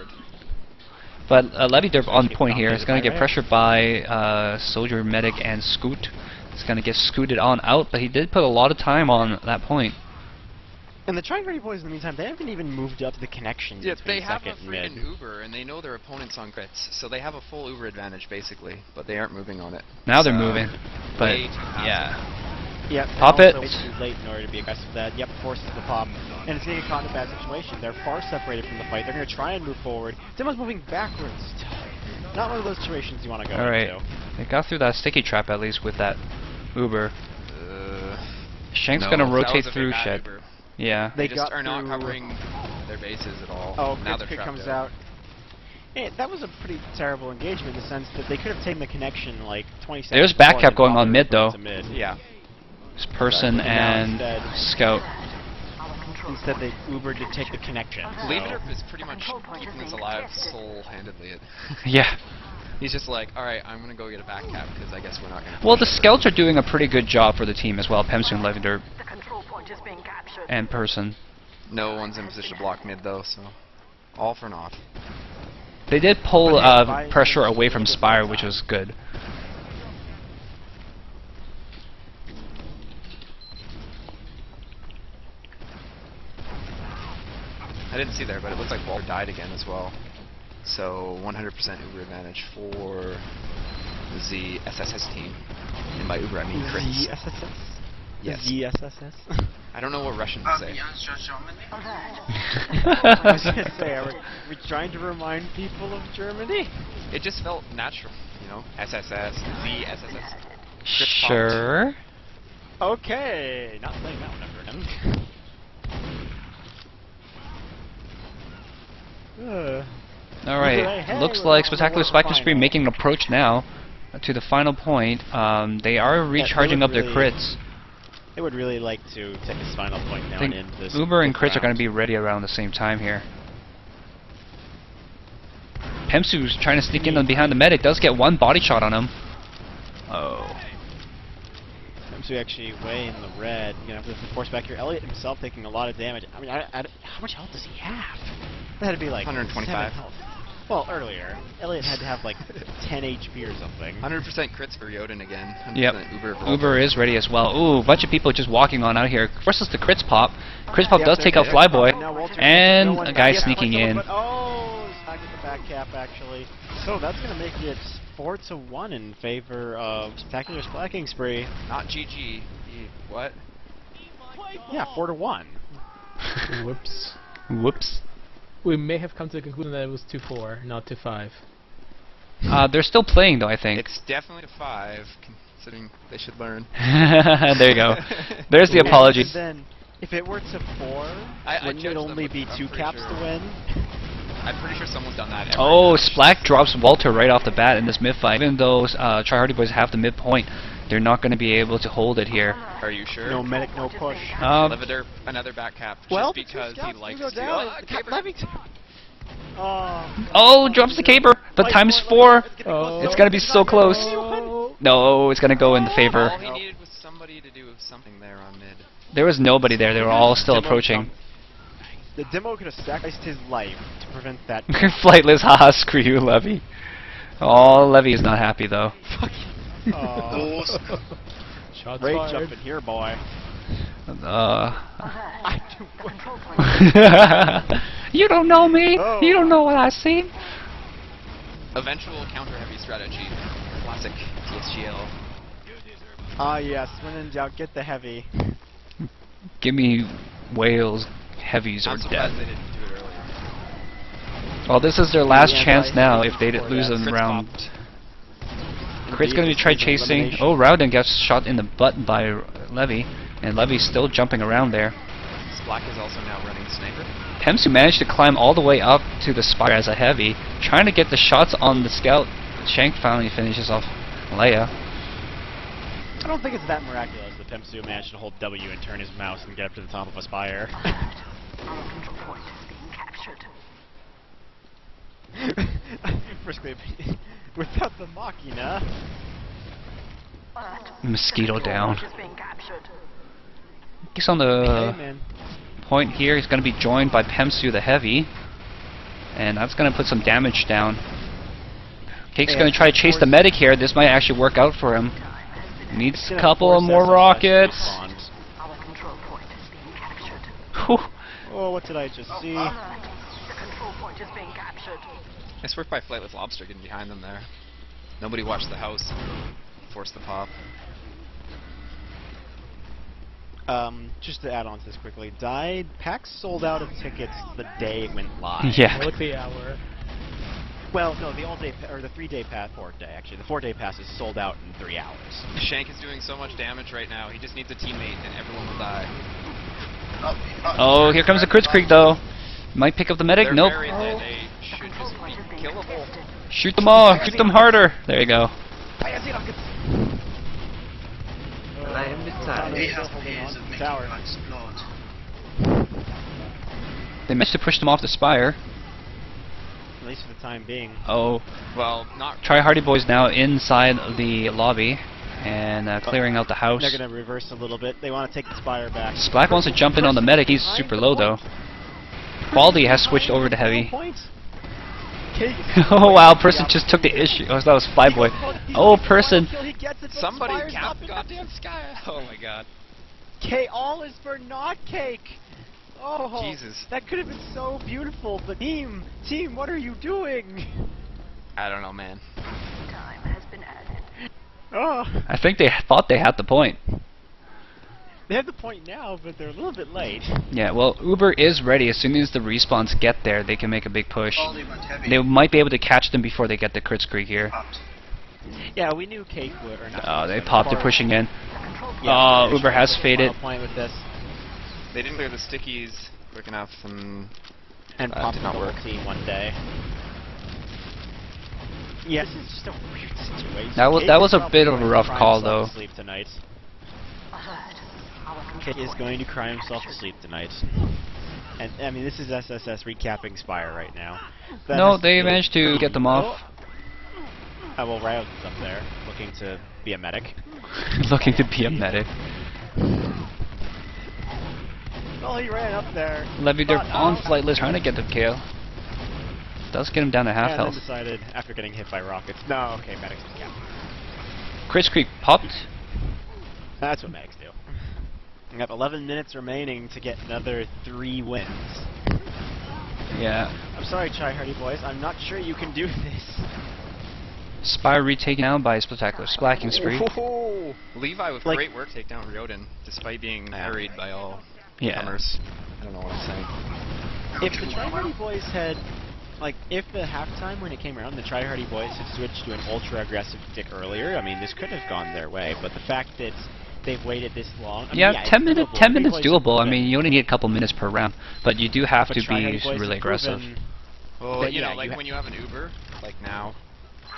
But Levy Derp on point here. It's going to get pressured by Soldier, Medic, and Scoot. It's going to get scooted on out, but he did put a lot of time on that point. And the Tri-Hardy Boys, in the meantime, they haven't even moved up the connections Yeah, between they have a second and mid. freaking Uber, and they know their opponent's on crits, so they have a full Uber advantage, basically, but they aren't moving on it. Now they're So, moving. But, way too passive. yeah. Yep, Pop and it. also way too late in order to be aggressive with that. Yep, forces the pop. And it's getting caught in a bad situation. They're far separated from the fight. They're going to try and move forward. Demo's moving backwards. Not one of those situations you want to go Alright. into. They got through that sticky trap at least with that Uber. Shank's going to rotate through Shed. Uber. Yeah. They They just got are not through- covering their bases at all. Oh, now they're Kid trapped comes out. Hey, that was a pretty terrible engagement in the sense that they could have taken the connection like 20 seconds. There's back before cap they going bothered on mid, to though. mid. Yeah. It's Person But now and instead- Scout. Instead, they Ubered to take the connection. Leave so- It is pretty much keeping this alive sole-handedly. Yeah. He's just like, alright, I'm gonna go get a back cap, because I guess we're not gonna... Well, the Scouts are doing a pretty good job for the team as well. Pemsu and Levinder and Person. No one's in position to block mid, though, so... all for naught. They did pull But yeah, Spy pressure is away a from little bit Spire, more which time. was good. I didn't see there, but it looks like Walter died again as well. So 100% Uber advantage for the SSS team. And by Uber, I mean crits. ZSSS? Yes. ZSSS? I don't know what Russians say. Beyond Germany? I was gonna say, are we trying to remind people of Germany? It just felt natural, you know? SSS, ZSSS. Sure. Okay, not saying that one ever again. Alright, Hey, looks we're like on the Splaktacular way Spike to Stream final. making an approach now to the final point. They are recharging would up their really- crits. They would really like to take this final point now I think and end this. Uber and fifth crits are going round. to be ready around the same time here. Pemsu's trying to sneak in on behind the medic. Does get one body shot on him. Oh. Pemsu actually way in the red. You know, with the force back here. Elliot himself taking a lot of damage. I mean, how much health does he have? That had to be like 125. 7 health. Well, earlier, Elliot had to have like 10 HP or something. 100% crits for Yoden again. 100% Yep. Uber for Uber is ready as well. Ooh, a bunch of people just walking on out here. Versus the crits pop. Crits pop Yep, does take out there- Flyboy. now Walter- And no one- a guy yeah, sneaking someone- in. but- oh, stuck with the back cap actually. So that's going to make it 4-1 in favor of Spectacular Splacking Spree. Not GG. What? Yeah, 4-1. Whoops. Whoops. We may have come to the conclusion that it was 2-4, not 2-5. They're still playing though, I think. It's definitely a 5, considering they should learn. There you go. There's the apology. And then, if it were to 4, I wouldn't judged it them, only but be I'm 2 pretty caps sure- to win? I'm pretty sure someone's done that every Oh, match. Splack drops Walter right off the bat in this mid fight. Even though Tri-Hardy Boys have the mid point, they're not going to be able to hold it here. Are you sure? No medic, no push. Levider, another back cap, Well, just because he likes go to. down. Oh, Cap Caber. Levington. Oh, drops the caber, but times 4. Oh. It's going to be so close. Oh. No, it's going to go in the favor. All he needed was somebody to do something there on mid. There was nobody there. They were all still approaching. The demo could have sacrificed his life to prevent that. Flightless, haha, screw you, Levy. Oh, Levy is not happy though. Oh, Shots rage fired. jumping here, boy. You don't know me. Oh. You don't know what I see. Eventual counter heavy strategy. Classic DSGL. Ah yes, when in doubt, get the heavy. Give me whales, heavies, or I'm death. surprised they didn't do it earlier. Well, this is their last Yeah, chance I now think if they before lose that, in Crit's round. popped. Crit's going to try chasing. Oh, Rowden gets shot in the butt by Levy, and Levy's still jumping around there. Splack is also now running sniper. Pemsu managed to climb all the way up to the spire as a heavy, trying to get the shots on the scout. Shank finally finishes off Leia. I don't think it's that miraculous that Pemsu managed to hold W and turn his mouse and get up to the top of a spire. Our control point is being captured. Briskly, without the Machina. Mosquito down. Is being captured. He's on Hey the man. point here. He's going to be joined by Pemsu the heavy, and that's going to put some damage down. Cake's Hey, going to try to chase the medic here. This might actually work out for him. Needs a couple of more rockets. Our control point is being captured. Whew. Oh, what did I just see? The control point is being captured. Nice work by Flightless Lobster getting behind them there. Nobody watched the house. Forced the pop. Just to add on to this quickly, PAX sold out of tickets the day it went live. Yeah. Look the hour. Well, no, the all-day or the 3-day pass, 4-day actually. The 4-day pass is sold out in 3 hours. Shank is doing so much damage right now. He just needs a teammate and everyone will die. Oh, here comes the Crits Creek though. Might pick up the medic. They're Nope. very lit. They should just be killable. Shoot them all. Shoot them harder. There you go. I am decided. They have ways of making Tower. you explode. They managed to push them off the spire. At least for the time being. Oh, Well, not Try Hardy Boys now inside the lobby and clearing out the house. They're gonna reverse a little bit. They want to take the spire back. Splack wants to jump in on the medic. He's super low though. Baldy has switched over to heavy. Oh wow, person just took the issue. Oh, that was Flyboy. Oh, person. somebody cap goddamn Sky. Oh my god. K, all is for not Cake. Oh, Jesus. that could have been so beautiful. But team, what are you doing? I don't know, man. Time has been added. Oh, I think they thought they had the point. they have the point now, but they're a little bit late. Yeah, well, Uber is ready. As soon as the respawns get there, they can make a big push. Baldy went heavy. They might be able to catch them before they get to Crits Creek here. Popped. Yeah, we knew Cake would. Or not. Oh, they popped. They're pushing in. Yeah, Oh, Uber has faded. Point with this. They didn't clear the stickies quick enough and And That popped did the not whole work. team one day. Yes, it's just a weird situation. That was- Cake that is was a probably bit of a going to rough cry call, himself though. to sleep tonight. Alert. Our Cake control is point going to cry himself to sleep tonight. And I mean, this is SSS recapping Spire right now. That No, has they to- managed to get them off. Well, Riot's up there, looking to be a medic. Looking to be a medic. Well, he ran up there. Levy, they're but, on flightless, trying to get the kill. Does get him down to half and health. then decided, after getting hit by rockets, no, okay, medics just captured. Crits Creek popped. That's what medics do. We have 11 minutes remaining to get another 3 wins. Yeah. I'm sorry, Try Hardy Boys, I'm not sure you can do this. Spire retaken down by a Splaktacular Splacking spree. Oh, Levi with Like- great work take down Ryoden, despite being Yeah. harried by all Yeah. comers. I don't know what I'm saying. if the Try Hardy Boys had, like, if the halftime when it came around, the Try Hardy Boys had switched to an ultra aggressive tick earlier, I mean, this could have gone their way. But the fact that they've waited this long, I mean, Yeah, it's 10 doable. 10 minutes Three plays doable. I have mean, you only need a couple minutes per round, but you do have but to Try Hardy be Boys really have aggressive. proven Well, that, you know, yeah, like you when you have an Uber, like now,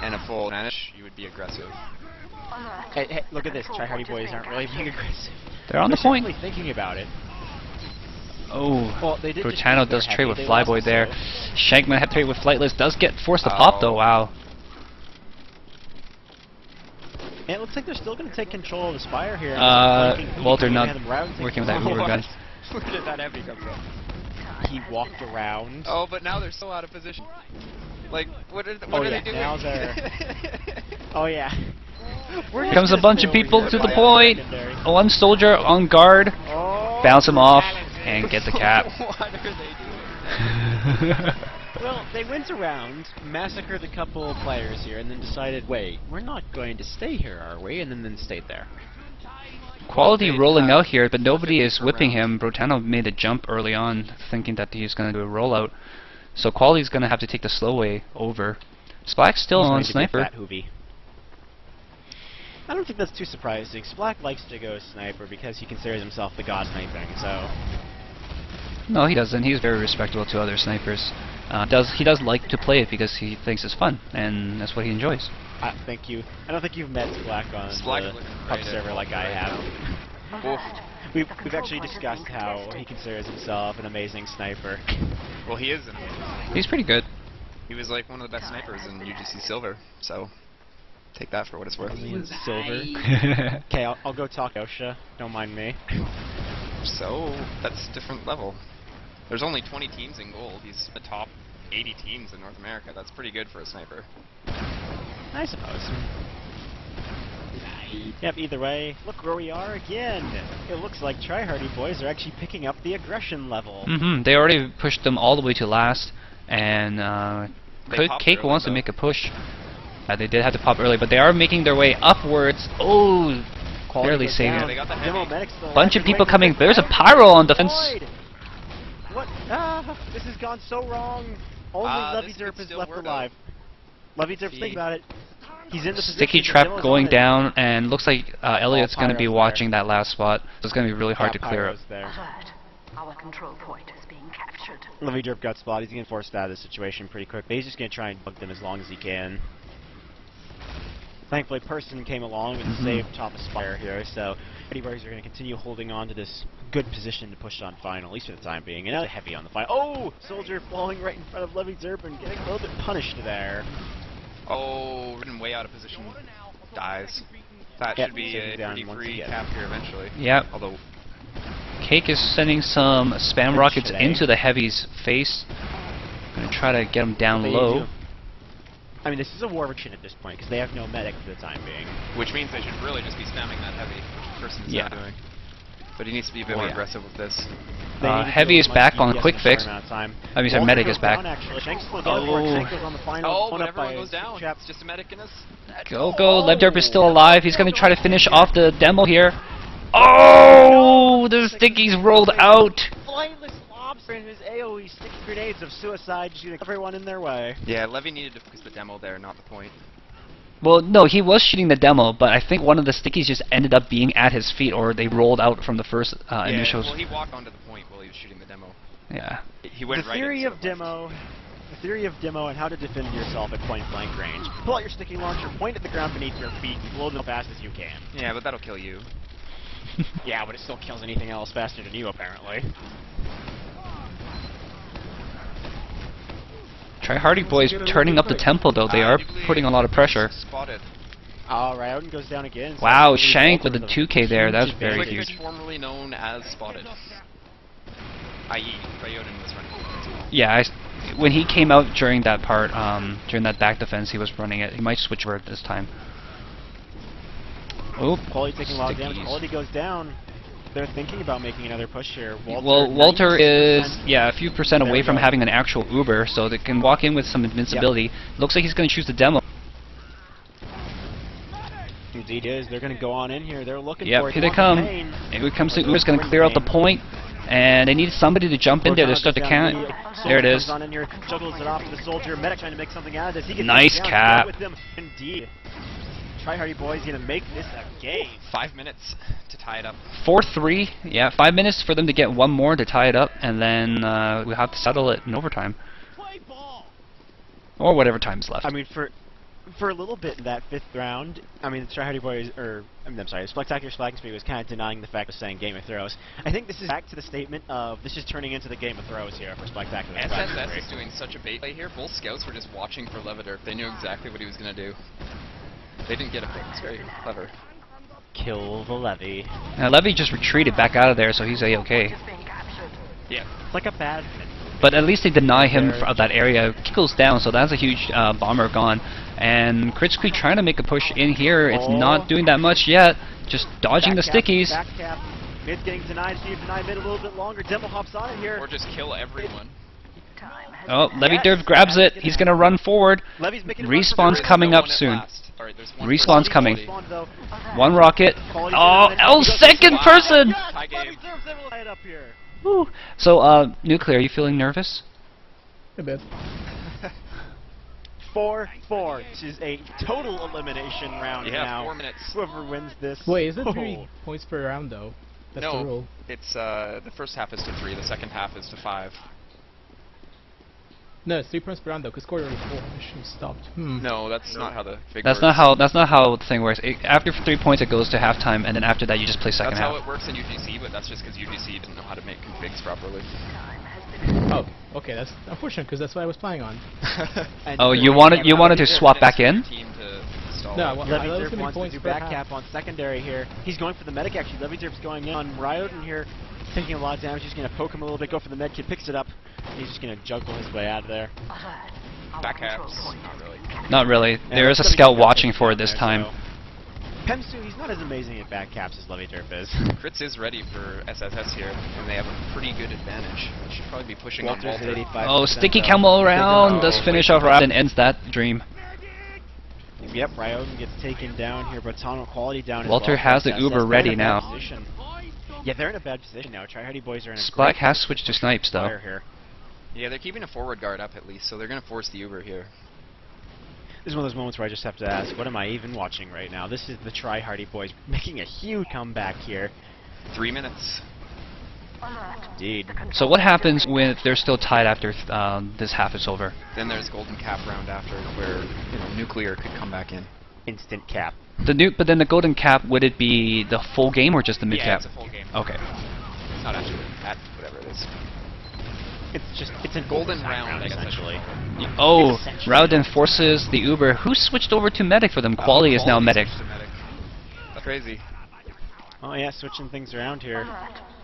and a full advantage, you would be aggressive. alert. Hey, look at this, Try Hardy Boys aren't really being aggressive. They're on the They're point. simply thinking about it. Oh, Well, they did just Brutano lose their does trade heavy. with They lost Flyboy the there. solo. Shankman had to trade with Flightless. Does get forced to pop though. Oh. Wow. And it looks like they're still going to take control of the Spire here. Well, they're not Had them round working with things that off. Uber gun. Where did that heavy come from? He walked around. Oh, but now they're so out of position. Like, what are Oh, they yeah, doing? now they're- Oh yeah. We're Comes a just bunch gonna of stay people over to here the by point. secondary. One soldier on guard. Oh, Bounce him off and get the cap. What are they doing? Well, they went around, massacred a couple of players here, and then decided, wait, we're not going to stay here, are we? And then stayed there. Quality Well, rolling they out here, but have nobody to is keep whipping around. him. Brotano made a jump early on, thinking that he's going to do a rollout. So Quality's going to have to take the slow way over. Splak's still He's on going to be a sniper. fat hoovy. I don't think that's too surprising. Splak likes to go sniper because he considers himself the god sniping, so... No, he doesn't. He's very respectable to other snipers. He does like to play it because he thinks it's fun, and that's what he enjoys. I don't think you've met Splak on Splak the looks pub great server at like I have. Oof. We've actually discussed how he considers himself an amazing sniper. Well, he is an amazing. He's pretty good. He was like one of the best snipers in UGC Silver, so take that for what it's worth. Only in silver. Okay, I'll go talk to Osha. Don't mind me. So that's a different level. There's only 20 teams in gold. He's the top 80 teams in North America. That's pretty good for a sniper. I suppose. Yep, either way, look where we are again. It looks like tryhardy boys are actually picking up the aggression level. They already pushed them all the way to last, and They popped Cake early, wants to though. make a push. They did have to pop early, but they are making their way upwards. Oh, Quality barely goes saved down. it. They got the Demo heavy. medics still Bunch of alive. people Wait, coming. wait, There's a wait. pyro on defense. Void! What? Ah, this has gone so wrong. Only Levy This could Derp is still left work alive. Levy Derp, think about it. He's in the Sticky position, trap Demo's going on it. down, and looks like Elliot's going to be Pyro's watching that last spot. So it's going to be really hard Yeah, to clear up. Pyro's there. Alert. Our control point is being captured. Levy Derp got spotted. He's going to force out of the situation pretty quick, but he's just going to try and bug them as long as he can. Thankfully, Person came along and saved top of Spire here, so Boys are going to continue holding on to this good position to push on final, at least for the time being. And now heavy on the final. Oh! Soldier falling right in front of Levy Derp and getting a little bit punished there. Oh, ridden way out of position. Dies. That Yep, should be taken a down pretty once free again. cap here eventually. Yep. Although, Cake is sending some spam Good rockets today. into the heavy's face. Gonna try to get him down They low. do. I mean, this is a war chin at this point, because they have no medic for the time being. which means they should really just be spamming that heavy, which Person's Yeah. now doing. But he needs to be a bit Oh, more yeah. aggressive with this. They need to Heavy do is as much back on DPS quick in a short fix. amount of time. I mean, sorry, Walter medic goes is back. down, actually. Shank's still going for it. Oh. Shank goes on the final. Oh, blown but up by everyone goes down. Trap. It's just a medic in us. Go. Levdurp is still alive. He's gonna try to finish off the demo here. Oh, the stickies rolled out. Flameless lobster and his AoE sticky grenades of suicide just gonna everyone in their way. Yeah, Levy needed to focus the demo there, not the point. Well, no, he was shooting the demo, but I think one of the stickies just ended up being at his feet, or they rolled out from the first Yeah, initials. well, he walked onto the point while he was shooting the demo. Yeah. He went The right theory into of the demo. The theory of demo and how to defend yourself at point blank range. Pull out your sticky launcher, point at the ground beneath your feet, and blow them as fast as you can. Yeah, but that'll kill you. Yeah, but it still kills anything else faster than you, apparently. Tryhardy boys turning up the tempo though. They are putting a lot of pressure. Spotted. Alright, Odin goes down again. So Wow, that's really Shank Walter with the 2K there. huge That's very advantage. Quick huge. Pitch formerly known as Spotted. I.e., Ryodin was running. Yeah, when he came out during that part, during that back defense, he was running it. He might switch over this time. Oh, Quality taking a lot of damage. stickies. Quality goes down. They're thinking about making another push here. Well, Walter is 96%. a few percent There away we from go. having an actual Uber, so they can walk in with some invincibility. Looks like he's going to choose the demo. Indeed is. They're going to go on in here. They're looking for Yep, it. here they Want come. the pain. Here comes the Uber's going to clear out the point, and they need somebody to jump in there to start the count. There it is. Comes on in here, juggles it off to the soldier. Medic trying to make something out of this. He gets Nice down, cap. with them. Indeed. Tryhardy boys going to make this a game. 5 minutes to tie it up. 4-3. Yeah, 5 minutes for them to get one more to tie it up, and then we'll have to settle it in overtime. Or whatever time's left. I mean, for a little bit in that 5th round, I mean, the Tryhardy boys, I'm sorry, Splaktacular Splacking Speed was kind of denying the fact of saying Game of Throws. I think this is back to the statement of this is turning into the Game of Throws here for Splaktacular Splacking SSS Speed. is doing such a bait play here. Both scouts were just watching for Leviderp. They knew exactly what he was going to do. They didn't get a pick. It's very clever. Kill the Levy. Now, Levy just retreated back out of there, so he's A-okay. Is being captured. Yeah. It's like a bad... But at least they deny him of that area. Kickles down, so that's a huge bomber gone. And critically trying to make a push in here. It's not doing that much yet. Just dodging the stickies. Back cap. Mid's getting denied. See if deny mid a little bit longer. Demo hops on it here. Or just kill everyone. Oh, Levy Derp grabs it. He's gonna run forward. Levy's making Respawn's There is coming no up one at soon. last. Alright, there's one Respawn's person. coming. Respawn, though. One rocket. Quality Oh, down, and oh, he goes second to- person! Yes, Tie game. Levy Derp's able to light up here. Woo. So, Nuclear, are you feeling nervous? A bit. 4-4, which is a total elimination round Yeah, now. 4 minutes. Whoever wins this. Wait, is it Oh. 3 points per round though? That's the No, rule. it's the first half is to 3, the second half is to 5. No, it's 3 points per round though, because scored already 4. I should have stopped. No, that's not how the fig That's works. not how the thing works. After 3 points, it goes to halftime, and then after that, you just play second That's half. how it works in UGC, but that's just because UGC didn't know how to make configs properly. Oh, okay, that's unfortunate because that's what I was planning on. And Oh, Levy you wanted Derp to swap back Your in? team to stall No, it. I want- Levy those Derp are gonna be wants to points do per back half. cap on secondary here. He's going for the medic actually. Levy Derp's going in on Ryoden here, taking a lot of damage. He's going to poke him a little bit, go for the med kit, picks it up. He's just going to juggle his way out of there. Back halves, not really. Not really. Yeah, There is a Levy scout Derp watching is for it down this there, time. so- Pemsu, he's not as amazing at back caps as Levy Derp is. Crits is ready for SSS here, and they have a pretty good advantage. They should probably be pushing on Walter's at Walter. 85%. Oh, sticky though. combo around. Oh, Does finish off Ryoden and ends that dream. Yep, Ryoden gets taken down here, but Tano quality down as Walter well. has the SS, Uber they're in ready a bad now. position. Yeah, they're in a bad position now. Try-Hardy boys are in a Splak great has switched to snipes though. fire here. Yeah, they're keeping a forward guard up at least, so they're going to force the Uber here. This is one of those moments where I just have to ask, what am I even watching right now? This is the Try-Hardy boys making a huge comeback here. 3 minutes. Indeed. So what happens when if they're still tied after this half is over? Then there's Golden Cap round after, where Nuclear could come back in. Instant cap. But then the golden cap, would it be the full game or just the mid Yeah, cap? it's a full game. Okay. Not actually at whatever it is. It's a Golden overtime round, I guess I should essentially. Oh, Essentially. Ryoden forces the Uber. Who switched over to medic for them? Quality is now medic. switched to medic. That's crazy. Oh yeah, switching things around here.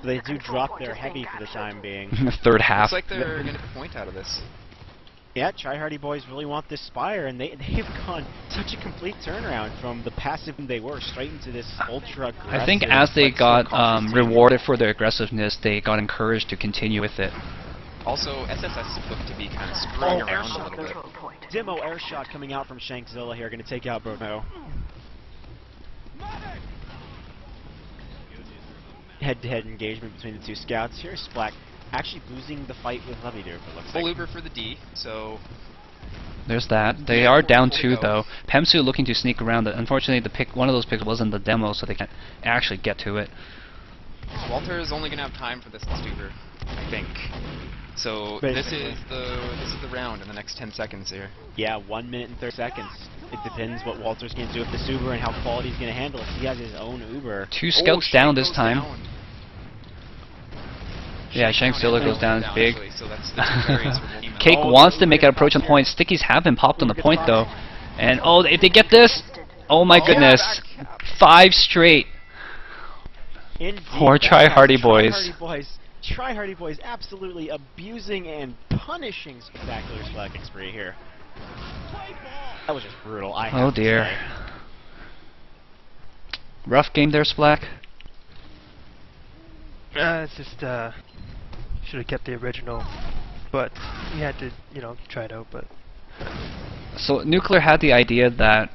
They do drop their heavy for the time being. The third half. Looks like they're going to get a point out of this. Yeah, Try-Hardy boys really want this Spire, and they've gone such a complete turnaround from the passive they were straight into this ultra aggressive. I think as they but so got cautious team. rewarded for their aggressiveness, they got encouraged to continue with it. Also, SSS looked to be kind of screwing around a little bit. Demo air shot coming out from Shankzilla here, going to take out Bruno. Head-to-head engagement between the two scouts. Here's Splak actually losing the fight with Levy Derp, it looks Full like. Uber for the D, so There's that. They are down 2 though. Pemsu looking to sneak around it. Unfortunately, one of those picks wasn't the demo, so they can't actually get to it. Walter is only going to have time for this last Uber, I think. So this Basically. is the round in the next 10 seconds here. Yeah, 1 minute and 30 seconds. It depends what Walter's going to do with this Uber and how Quality's going to handle it. He has his own Uber. 2 scouts Shank down this goes time. down. Yeah, Shankzilla goes down big. Actually, so that's variance from Lehman. Cake Oh, wants the to make an Uber approach on gets point. Stickies have been popped on the point though. And oh, if they get this, oh my goodness. 5 straight. Indeed, Poor guys. Try-Hardy boys. Try-Hardy boys absolutely abusing and punishing Spectacular Splakking spree here. That was just brutal. I have Oh to dear. say. Rough game there, Splak. It's just, should have kept the original, but we had to, try it out, but... So Nuclear had the idea that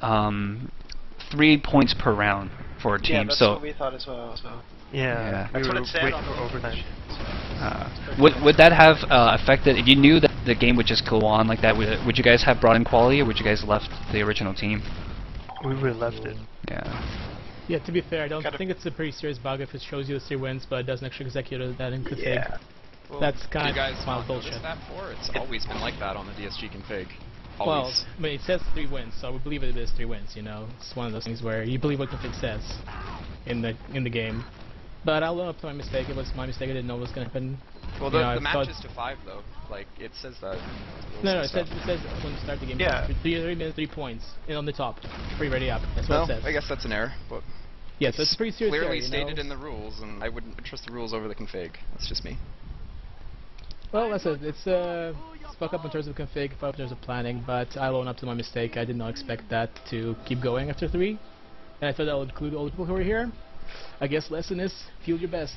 3 points per round for a team. Yeah, that's so what we thought as well. So. Yeah. That's we what were it said waiting on for the overtime. would that have affected if you knew that the game would just go on like that? Would you guys have brought in Quality, or would you guys left the original team? We would have left it. Yeah. Yeah, to be fair, I don't Gotta- think it's a pretty serious bug if it shows you the 3 wins, but it doesn't actually execute that in config. Yeah. Well, That's have kind you of guys mild not noticed bullshit. that before? It's always been like that on the DSG config. Well, Always. I mean, it says 3 wins, so I would believe it is 3 wins. It's one of those things where you believe what config says in the game. But I'll own up to my mistake. It was my mistake. I didn't know what was gonna happen. Well, You know, the I match thought- is to 5 though. Like it says that. No, it says when you start the game. Yeah. 3 minutes, 3 points, and on the top, free ready up. That's what Well, it says. I guess that's an error, but Yeah, so it's a pretty serious error, clearly you know? stated in the rules, and I wouldn't trust the rules over the config. That's just me. Well, that's it. It's fuck up in terms of config, fuck up in terms of planning, but I'll own up to my mistake. I did not expect that to keep going after 3, and I thought that would include all the people who were here. I guess lesson is feel your best.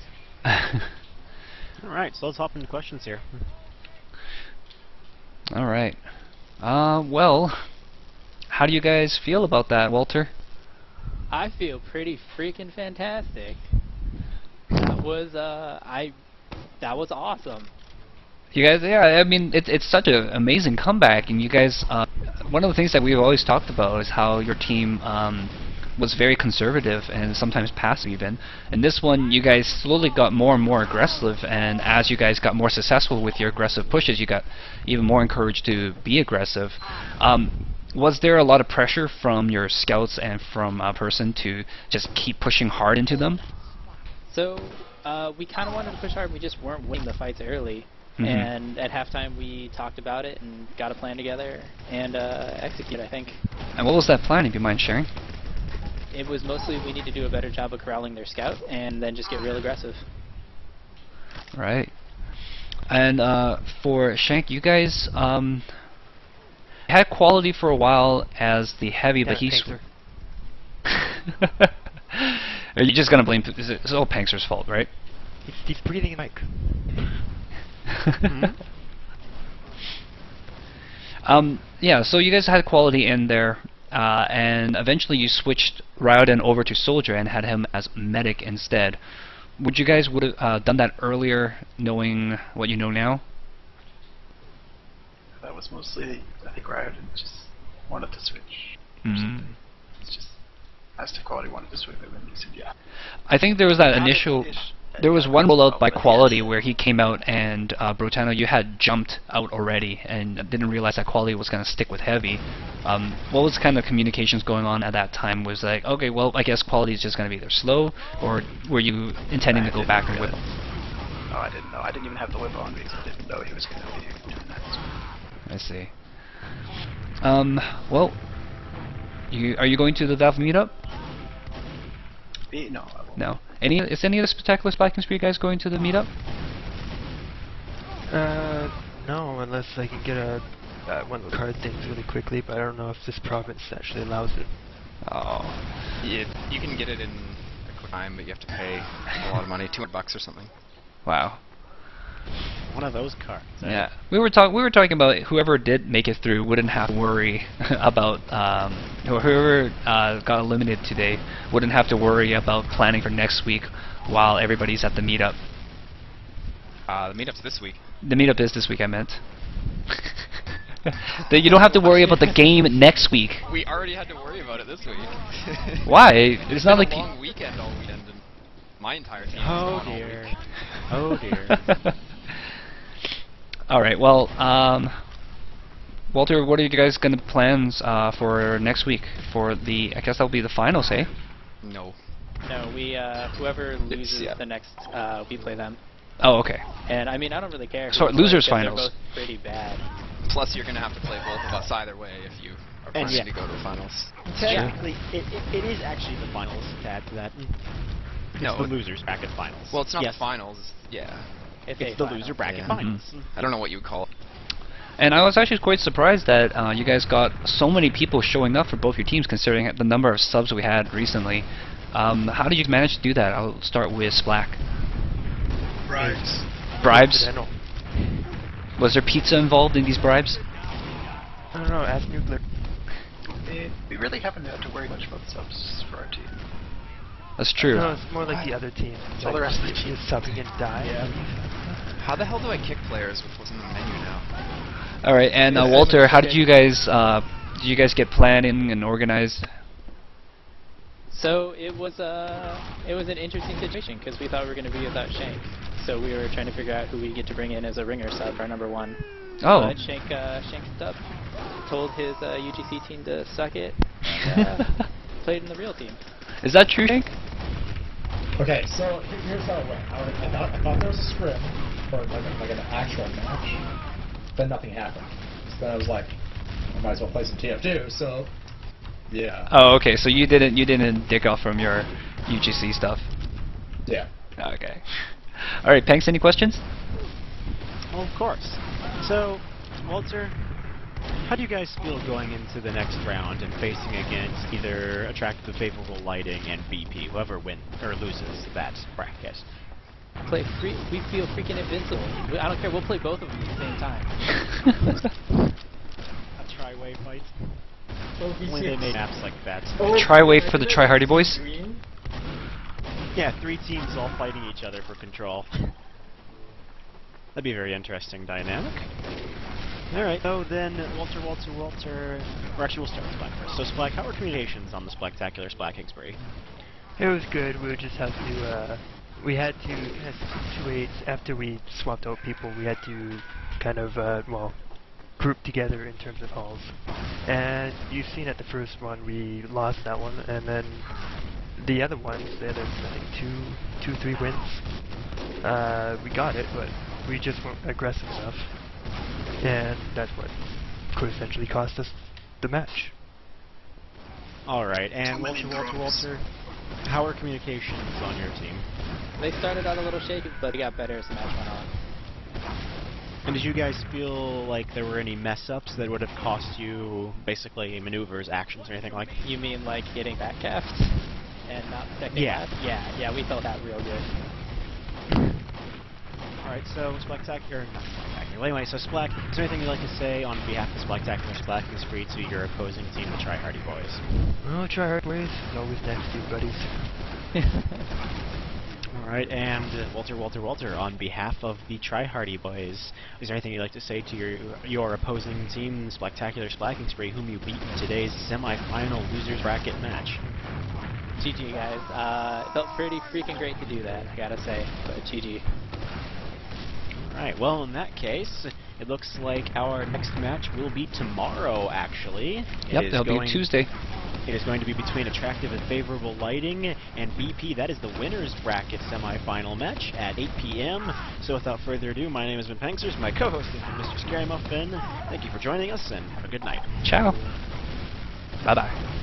Alright, so let's hop into questions here. All right. Well, how do you guys feel about that, Walter? I feel pretty freaking fantastic. That was that was awesome. You guys, yeah, I mean, it's such an amazing comeback, and you guys, one of the things that we've always talked about is how your team was very conservative and sometimes passive even. And this one, you guys slowly got more and more aggressive, and as you guys got more successful with your aggressive pushes, you got even more encouraged to be aggressive. Was there a lot of pressure from your scouts and from a person to just keep pushing hard into them? So we kind of wanted to push hard. We just weren't winning the fights early. Mm-hmm. And at halftime, we talked about it and got a plan together and executed, I think. And what was that plan, if you mind sharing? It was mostly we need to do a better job of corralling their scout and then just get real aggressive. Right. And for Shank, you guys had quality for a while as the heavy, but he's... Are you just gonna blame... It's all Pankser's fault, right? He's breathing in mic. Yeah, so you guys had quality in there, and eventually you switched Ryoden over to Soldier and had him as medic instead. Would you guys would have done that earlier, knowing what you know now? That was mostly, I think Ryoden just wanted to switch. It's just, as to quality wanted to switch, and he said yeah. I think there was that initial... There was one rollout by quality where he came out and Brutano, you had jumped out already and didn't realize that quality was going to stick with heavy. What was kind of communications going on at that time? Was like, okay, well, I guess quality is just going to be either slow, or were you intending to go back and whip? No, I didn't know. I didn't even have the whip on because I didn't know he was going to be doing that. So. I see. Well, are you going to the Valve meetup? No, I won't. No. Is any of the Spectacular Splakings for you guys going to the meetup? No, unless I can get one of the card things really quickly, but I don't know if this province actually allows it. Oh. Yeah, you can get it in a quick time, but you have to pay a lot of money, $200 or something. Wow. One of those cards. Yeah, we were talking about whoever did make it through wouldn't have to worry about, or whoever got eliminated today wouldn't have to worry about planning for next week while everybody's at the meetup. The meetup's this week. The meetup is this week, I meant. You don't have to worry about the game next week. We already had to worry about it this week. Why? It's not like a long weekend all weekend, and my entire team. Oh dear. Oh dear. All right. Well, Walter, what are you guys gonna plans for next week for the? I guess that'll be the finals, eh? No. No, we whoever loses the next, we play them. Oh, okay. And I mean, I don't really care. So losers finals. They're both pretty bad. Plus, you're gonna have to play both of us either way if you are planning to go to the finals. Technically, it is actually the finals to add to that. It's No, the losers bracket finals. Well, it's not yes. the finals. Yeah. It's the loser bracket finals. I don't know what you would call it. And I was actually quite surprised that you guys got so many people showing up for both your teams, considering the number of subs we had recently. How did you manage to do that? I'll start with Splak. Bribes. Bribes? Was there pizza involved in these bribes? I don't know, ask Nuclear. We really haven't had to worry much about subs for our team. That's true. No, it's more like the other team. It's all the rest of the team. Is subbing and die. How the hell do I kick players with what's in the menu now? All right, and Walter, how did you guys get planning and organized? So it was an interesting situation because we thought we were going to be without Shank. So we were trying to figure out who we get to bring in as a ringer sub for our #1. Oh. But Shank stepped up, told his UGC team to suck it, and played in the real team. Is that true, Shank? Okay, so here's how it went. I thought there was a script for like an actual match, but nothing happened. So then I was like, I might as well play some TF2. So yeah. Oh, okay. So you didn't dig off from your UGC stuff. Yeah. Okay. All right, Panks. Any questions? Well, of course. So, Walter, how do you guys feel going into the next round and facing against either Attractive Favorable Lighting and BP, whoever wins or loses that bracket? We feel freaking invincible. I don't care. We'll play both of them at the same time. A tri-way fight. Only they made maps like that. Tri-wave for the Tri-Hardy boys. Yeah, 3 teams all fighting each other for control. That'd be a very interesting dynamic. Alright, so then, Walter. Or actually, we'll start with Splak first. So, Splak, how were communications on the Splaktacular Splakking spree? It was good. We would just have to, we had to kind of situate, after we swapped out people, we had to kind of, well, group together in terms of halls. And you've seen at the first one, we lost that one, and then the other ones, the other, I think, 3 wins. We got it, but we just weren't aggressive enough. And that's what could essentially cost us the match. Alright, and Walter, how are communications on your team? They started out a little shaky, but they got better as the match went on. And did you guys feel like there were any mess-ups that would have cost you, basically, maneuvers, actions, or anything like that? You mean like getting backcapped and not protecting that? Yeah, we felt that real good. Alright, so Splaktacular, not Splaktacular. Anyway, so Splak, is there anything you'd like to say on behalf of Splaktacular Splakking spree to your opposing team, the Tri-Hardy boys? Well, Tri-Hardy boys, it's always nice to you, buddies. Alright, and Walter, on behalf of the Tri-Hardy boys, is there anything you'd like to say to your opposing team, the Splaktacular Splakking spree, whom you beat in today's semi-final losers bracket match? GG, guys. It felt pretty freaking great to do that, I gotta say, but GG. Alright, well, in that case, it looks like our next match will be tomorrow, actually. Yep, that'll be Tuesday. It is going to be between Attractive and Favorable Lighting and BP. That is the winner's bracket semi-final match at 8 p.m. So without further ado, my name has been Panksters. My co-host has been Mr. Scary Muffin. Thank you for joining us, and have a good night. Ciao. Bye-bye.